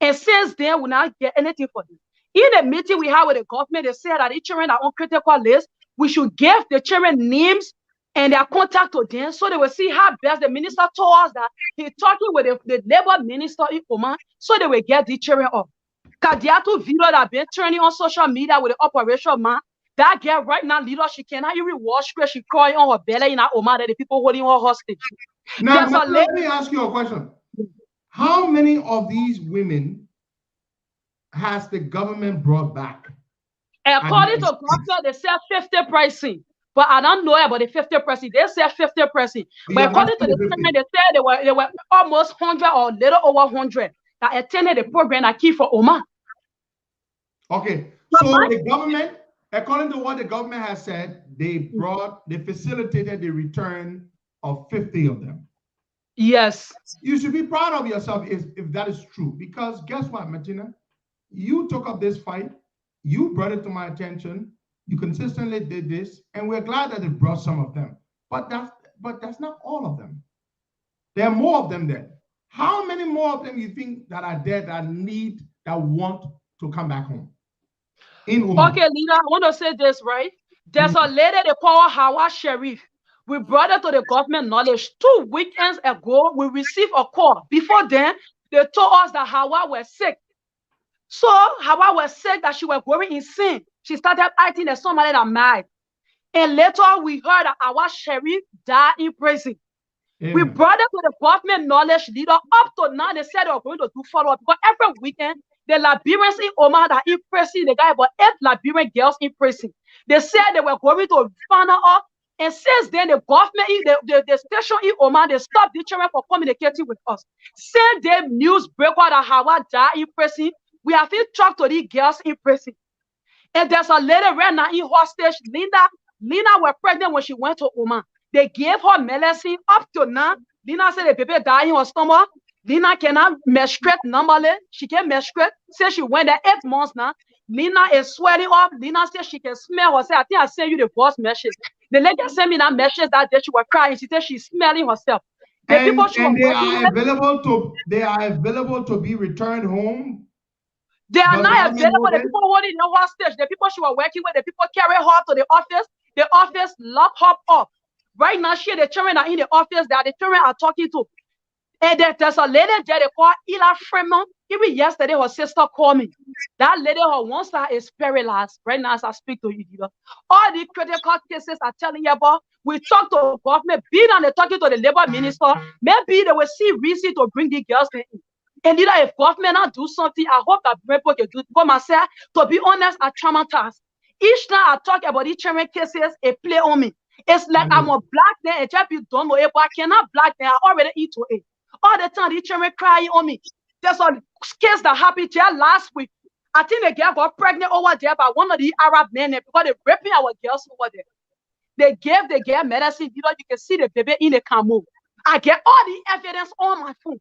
And since then, we not get anything for them. In the meeting we had with the government, they said that the children are on critical list. We should give the children names and their contact to them so they will see how best. The minister told us that he's talking with the labor minister in Oman so they will get the children up. Because there are 2 videos that have been turning on social media with the operation man. That girl right now, leader, she cannot even wash because she crying on her belly in her Oman that the people holding her hostage. Now, let me ask you a question. How many of these women has the government brought back? According to government, they said 50 pricing. But I don't know about the 50 pricing. They said 50 pricing. But according to the government, they said they were almost 100 or a little over 100 that attended the program that key for Oman. Okay. So the government, according to what the government has said, they facilitated the return of 50 of them. Yes. You should be proud of yourself if that is true. Because guess what, Martina? You took up this fight. You brought it to my attention. You consistently did this. And we're glad that it brought some of them. But that's not all of them. There are more of them there. How many more of them you think that are there that want to come back home? Okay, leader, I want to say this, right? There's a lady they call Hawa Sharif. We brought it to the government knowledge. 2 weekends ago, we received a call. Before then, they told us that Hawa was sick. So Hawa was sick, that she was going insane. She started acting as somebody that mad. And later, we heard that Hawa Sharif died in prison. We brought it to the government knowledge leader. Up to now, they said they were going to do follow-up. Because every weekend, the Liberians in Oman that in prison, they got about 8 Liberian girls in prison. They said they were going to find her up. And since then, the government, the station in Oman, they stopped the children from communicating with us. Since the news broke out that Hawa died in prison, we have been talked to these girls in prison. And there's a lady right now in hostage. Lina was pregnant when she went to Oman. They gave her medicine up to now. Lina said the baby died in her stomach. Lina cannot menstruate normally. She can menstruate. Say she went there 8 months now. Lina is sweating up. Lina said she can smell herself. I think I sent you the voice message. The lady sent me that message that day. She was crying. She said she's smelling herself. They are available to be returned home. They are not available. The people holding the hostage. The people she was working with, the people carry her to the office. The office lock her up. Right now, the children are in the office that the children are talking to. And there's a lady there they call Ila Freeman. Even yesterday, her sister called me. That lady, her one side is paralyzed. Right now, as I speak to you, all the critical cases are telling you about. We talk to government, be on the talking to the labor minister. Maybe they will see reason to bring the girls in. And if government not do something, I hope that people can do. But myself, to be honest, I'm traumatized. Each time I talk about these children cases, it play on me. It's like I'm a black man, and just you don't know it, but I cannot black man. I already eat to it. All the time, these children crying on me. There's a case that happened there last week. I think the girl got pregnant over there by one of the Arab men because they're raping our girls over there. They gave the girl medicine. You can see the baby in the camo. I get all the evidence on my phone.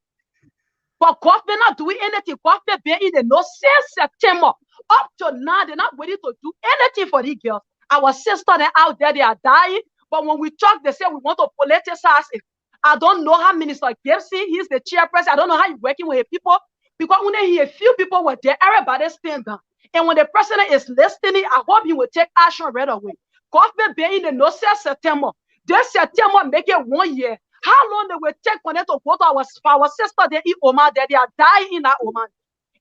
But government not doing anything. Government being in the no since September. Up to now, they're not ready to do anything for these girls. Our sisters are out there, they are dying. But when we talk, they say we want to politicize it. I don't know how Minister Gibson, he's the chairperson. I don't know how he's working with people. Because when he a few people were there, everybody stand down. And when the president is listening, I hope he will take action right away. Government being in the no since September. This September make it 1 year. How long they will take for them to go to our sister they in Oman, they are dying in that Oman.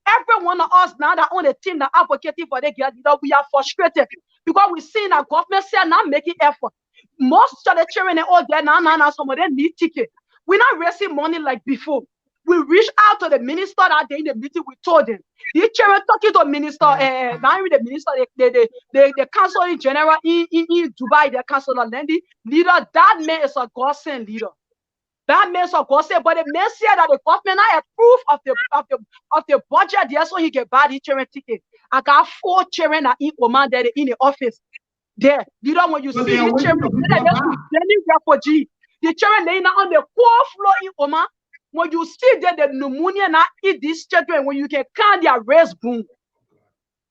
Every one of us now that on the team that advocating for the girl, we are frustrated because we see that government say not making effort. Most of the children all there now, some of them need ticket. We're not raising money like before. We reached out to the minister that day in the meeting. We told them. The children talking to minister, now the minister, the council in general in Dubai, the council lending leader. That man is a godsend leader. That man is a godsend, but the man said that the government not approve of the budget there, so he can buy the children ticket. I got 4 children that in Oman there in the office. There, leader, when you see the children, refugee, the children laying on the 4th floor in Oman. When you see that the pneumonia now eat these children, when you can count their race boom.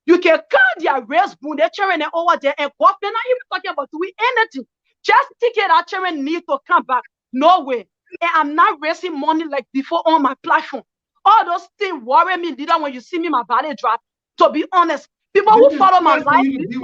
You can count their race boom. The children are over there, and government not even talking about doing anything. Just ticket our children need to come back. No way. And I'm not raising money like before on my platform. All those things worry me, leader, when you see me, my body drop. To be honest, people who follow my life, even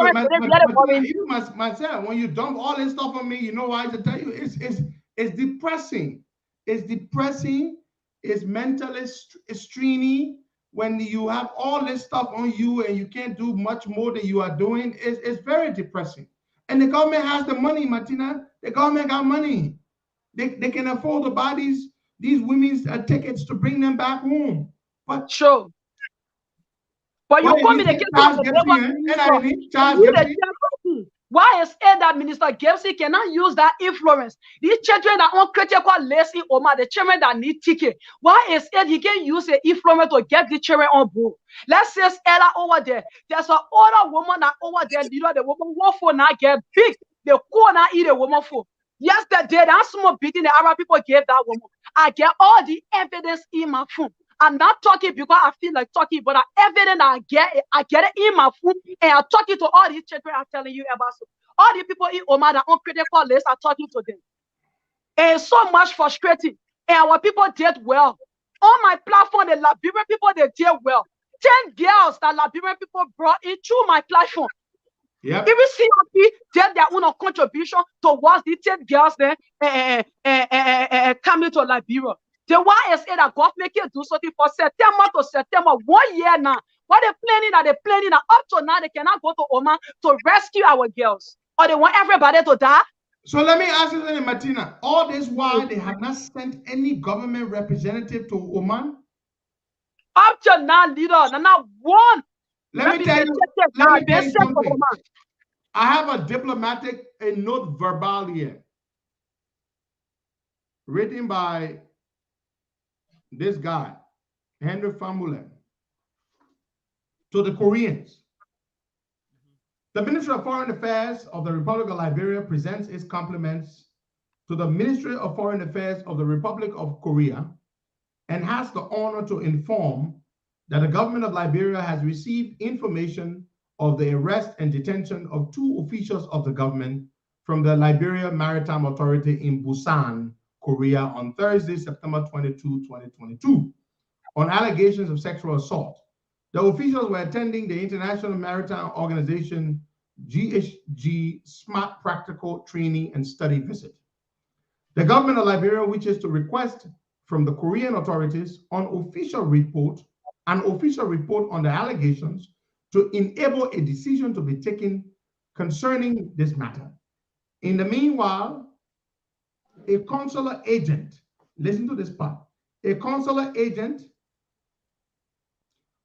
myself, when you dump all this stuff on me, you know why I tell you, it's depressing. It's depressing. It's mentally streamy. When you have all this stuff on you and you can't do much more than you are doing, it's very depressing. And the government has the money, Martina. The government got money. They can afford to buy these women's tickets to bring them back home. But sure. But you come in the why is it that Minister Gibson cannot use that influence? These children that on critical list in Oman, the children that need ticket. Why is it he can use the influence to get the children on board? Let's say Ella over there. There's an older woman that over there, the woman who for now get big. The corner eat a woman for. Yesterday, that small beating the Arab people gave that woman. I get all the evidence in my phone. I'm not talking because I feel like talking, but the evidence I get it in my phone, and I'm talking to all these children I'm telling you about. So all the people in Oman that on critical list are talking to them. And it's so much frustrating. And our people did well. On my platform, the Liberian people, they did well. 10 girls that Liberian people brought into my platform. Yep. Even CRP did their own contribution towards the 10 girls there coming to Liberia. The why is it that government can do something for September to September, 1 year now? What they're planning now, up to now, they cannot go to Oman to rescue our girls. Or they want everybody to die? So let me ask you something, Martina. All this while, they have not sent any government representative to Oman? Up to now, leader, not one. Let me tell you something. I have a diplomatic note verbal here, written by this guy, Henry Famulem, to the Koreans. The Ministry of Foreign Affairs of the Republic of Liberia presents its compliments to the Ministry of Foreign Affairs of the Republic of Korea and has the honor to inform that the government of Liberia has received information of the arrest and detention of 2 officials of the government from the Liberia Maritime Authority in Busan, Korea on Thursday, September 22, 2022, on allegations of sexual assault. The officials were attending the International Maritime Organization GHG Smart Practical Training and Study visit. The government of Liberia wishes to request from the Korean authorities an official report on the allegations to enable a decision to be taken concerning this matter. In the meanwhile, a consular agent, listen to this part, a consular agent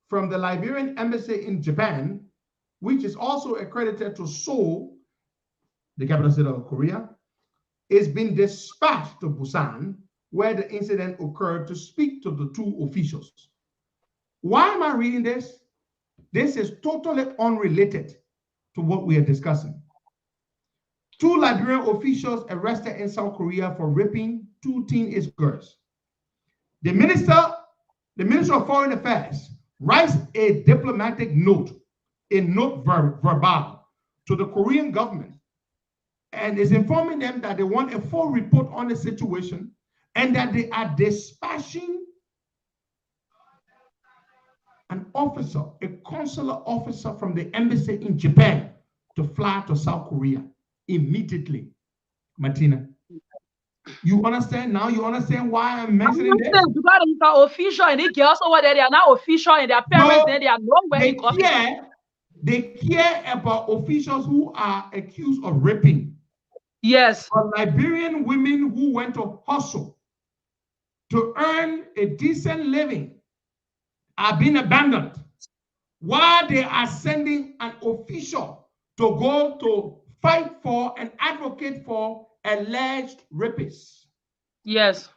from the Liberian embassy in Japan, which is also accredited to Seoul, the capital city of Korea, is being dispatched to Busan, where the incident occurred, to speak to the 2 officials. Why am I reading this? This is totally unrelated to what we are discussing. 2 Liberian officials arrested in South Korea for raping 2 teenage girls. The minister the Minister of Foreign Affairs writes a diplomatic note, a note verbal to the Korean government, and is informing them that they want a full report on the situation and that they are dispatching an officer, a consular officer from the embassy in Japan to fly to South Korea immediately. Martina, you understand now? You understand why I'm mentioning this? Because it's official and the girls over there, they are not official and their parents, then they are nowhere in government. They care about officials who are accused of raping. Yes. But Liberian women who went to hustle to earn a decent living are being abandoned, while they are sending an official to go to fight for and advocate for alleged rapists. Yes.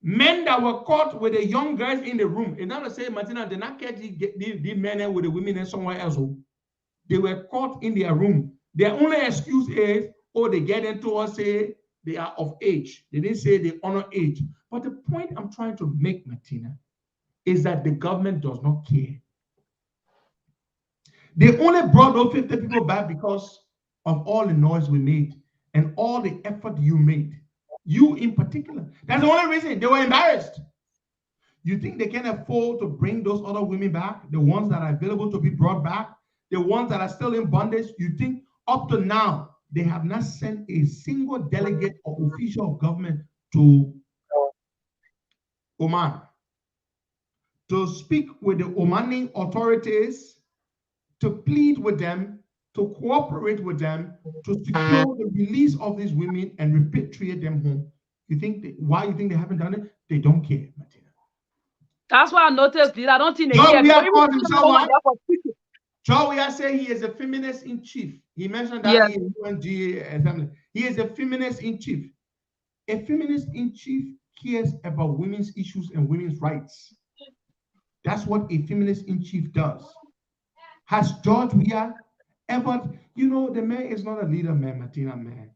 Men that were caught with the young girls in the room. And now they say, Martina, they not catch the men with the women and somewhere else. They were caught in their room. Their only excuse is, oh, they get into us, say they are of age. They didn't say they honor age. But the point I'm trying to make, Martina, is that the government does not care. They only brought those 50 people back because of all the noise we made and all the effort you made. You in particular. That's the only reason. They were embarrassed. You think they can afford to bring those other women back? The ones that are available to be brought back? The ones that are still in bondage? You think up to now, they have not sent a single delegate or official of government to Oman to speak with the Omani authorities, to plead with them, to cooperate with them, to secure the release of these women and repatriate them home. You think why you think they haven't done it? They don't care, Martina. That's why I noticed it. I don't think they care. Joe, we are saying he is a feminist in chief. He mentioned that in UNGA assembly. He is a feminist in chief. A feminist in chief cares about women's issues and women's rights. That's what a feminist in chief does. Has George Weah ever, you know, the man is not a leader, man, Martina, man.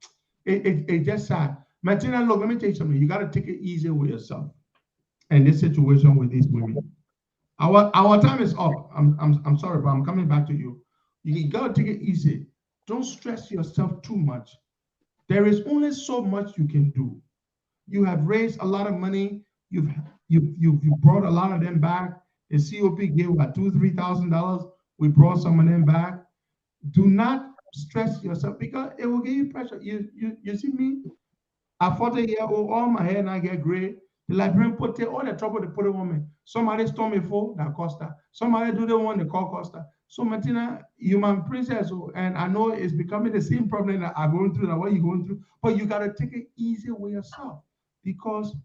It's just sad. Martina, look, let me tell you something. You got to take it easy with yourself and this situation with these women. Our time is up. I'm sorry, but I'm coming back to you. You got to take it easy. Don't stress yourself too much. There is only so much you can do. You have raised a lot of money. You've brought a lot of them back. The COP gave about $2,000-3,000. We brought some of them back. Do not stress yourself because it will give you pressure. You see me? At 40-year-old, all my hair now get gray. The Liberian put all the trouble they put it on me. Somebody stole me for that Costa. Somebody do the one they call Costa. So Martina, you're my princess, and I know it's becoming the same problem that I'm going through, that what you're going through. But you gotta take it easy with yourself because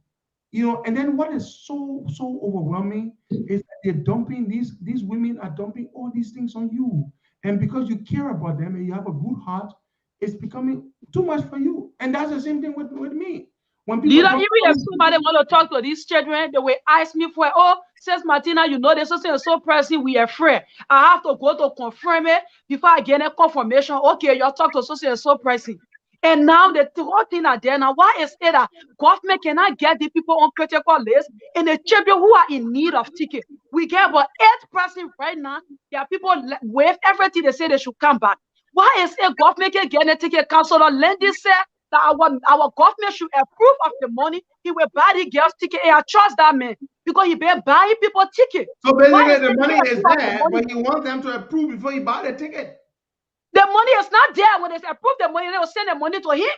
you know. And then what is so overwhelming is that they're dumping these women are dumping all these things on you, and because you care about them and you have a good heart, it's becoming too much for you. And that's the same thing with me. When people even if somebody want to talk to these children, they will ask me for, oh, says Martina, you know, there's so pressing, we are afraid. I have to go to confirm it before I get a confirmation. Okay, you're talking to so pressing. And now the whole thing are there. Now, why is it that government cannot get the people on critical list and the children who are in need of ticket? We get about 8% right now. There are people waive everything they say they should come back. Why is it government can get a ticket counselor? Lendy said that our government should approve of the money. He will buy the girls' ticket. And I trust that man because he been buying people ticket. So basically, the money is there, but you want them to approve before you buy the ticket. The money is not there. When they approve the money, they will send the money to him.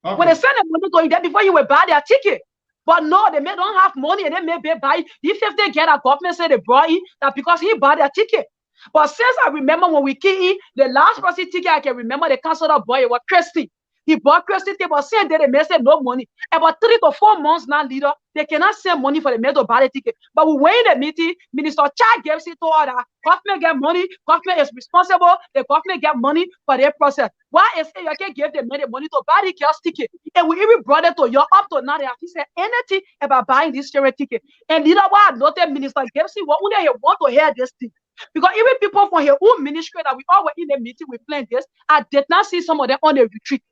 Okay. When they send the money to him, then before you will buy their ticket. But no, they may don't have money and they may be buy. If they get a government say they brought in that because he bought their ticket. But since I remember when we came in, the last person ticket I can remember the councilor boy, it was Christy. He bought Christy ticket, but saying that they may say no money. About 3 to 4 months now, leader, they cannot send money for the man to buy the ticket. But we went in the meeting, Minister Chad gave it to order. Government get money, government is responsible, the government get money for their process. Why is it you can give the man the money to buy the girl's ticket? And we even brought it to you up to now, they have to say anything about buying this charity ticket. And leader, why I noted Minister gave it, what would they want to hear this thing? Because even people from her own ministry that we all were in the meeting, we planned this, I did not see some of them on the retreat.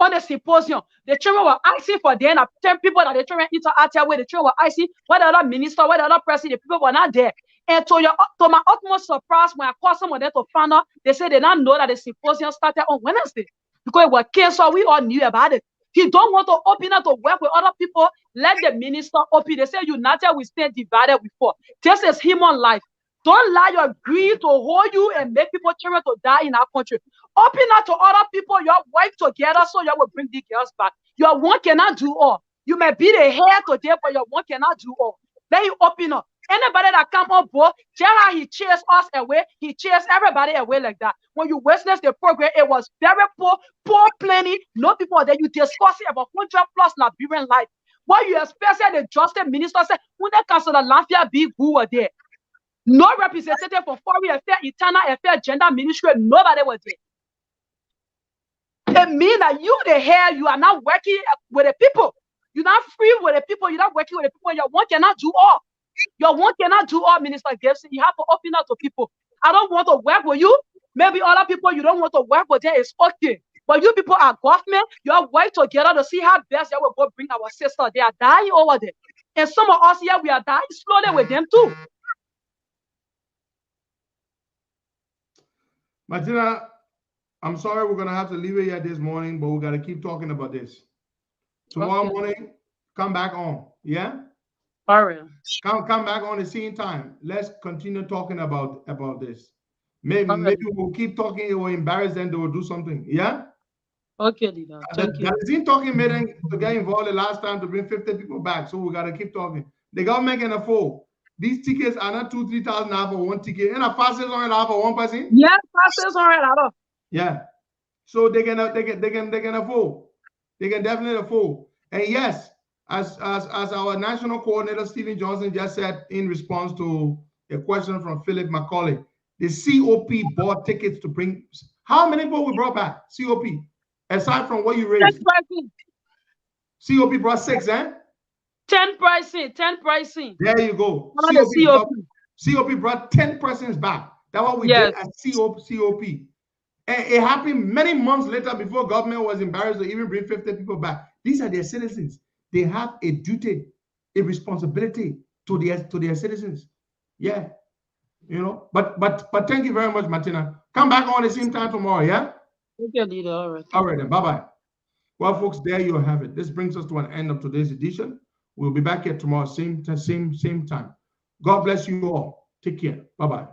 on the symposium. The children were asking for them, 10 people that the children interact with. The children were asking what the other minister, what the other president, the people were not there. And to my utmost surprise, when I called some of them to find out, they said they don't know that the symposium started on Wednesday because it was canceled. We all knew about it. He don't want to open up to work with other people. Let the minister open. They say united we stand, divided we fall. This is human life. Don't allow your greed to hold you and make people children to die in our country. Open up to other people, your wife together, so you will bring the girls back. Your one cannot do all. You may be the head today, but your one cannot do all. Then you open up. Anybody that come on board, Gerald, he chased us away. He chased everybody away like that. When you witness the program, it was very poor plenty. No people there. You discussing about 100+ Liberian life. What you especially the justice minister said, when they cancel the Lafia be who were there. No representative for foreign affairs, internal affairs, gender ministry, nobody was there. It means that you the hair, you are not working with the people. You're not free with the people. You're not working with the people. Your one cannot do all. Your one cannot do all, Minister Gibson. You have to open up to people. I don't want to work with you. Maybe other people you don't want to work with them is okay. But you people are government. You are working together to see how best you will go bring our sister. They are dying over there. And some of us here, we are dying slowly with them too. Martina, I'm sorry we're going to have to leave it here this morning, but we got to keep talking about this. Tomorrow morning, come back on. Yeah? All right. Come back on the same time. Let's continue talking about this. Maybe we'll keep talking. It will embarrass them. They will do something. Yeah? Okay, leader. Thank you. The talking meeting to get involved the last time to bring 50 people back. So we got to keep talking. The government can afford. These tickets are not $2,000-3,000 for one ticket. And a $5,600 for one person. Yeah, $5,600. Yeah. So they can afford. They can definitely afford. And yes, as our national coordinator Stephen Johnson just said in response to a question from Philip McCauley, the COP bought tickets to bring. How many people we brought back? COP, aside from what you raised. 10 COP brought 6, eh? 10 pricing. There you go. COP brought 10 persons back. That's what we did at COP. And it happened many months later before government was embarrassed to even bring 50 people back. These are their citizens. They have a duty, a responsibility to their citizens. Yeah. You know, but thank you very much, Martina. Come back on the same time tomorrow, yeah? Okay, leader. All right. All right, then. Bye-bye. Well, folks, there you have it. This brings us to an end of today's edition. We'll be back here tomorrow, same time. God bless you all. Take care. Bye-bye.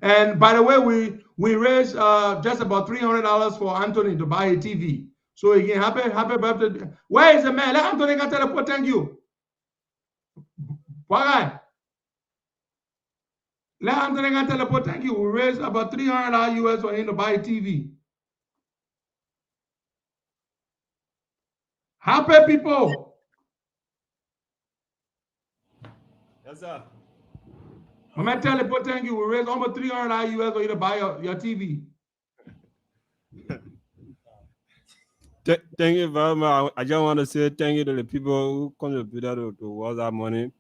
And by the way, we raised just about $300 for Anthony to buy a TV. So again, happy birthday. Where is the man? Let Anthony can teleport. Thank you. Why? Let Anthony can teleport. Thank you. We raised about $300 US for him to buy a TV. Happy people. Yes, sir. I'm going to teleport. Thank you. We raised almost $300 US for you to buy your TV. Thank you very much. I just want to say thank you to the people who contributed towards that money.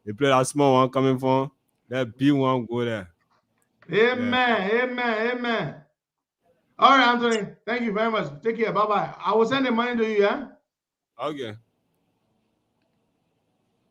They play that small one coming from, that big one go there. Amen. All right, Anthony. Thank you very much. Take care. Bye-bye. I will send the money to you, yeah? Okay.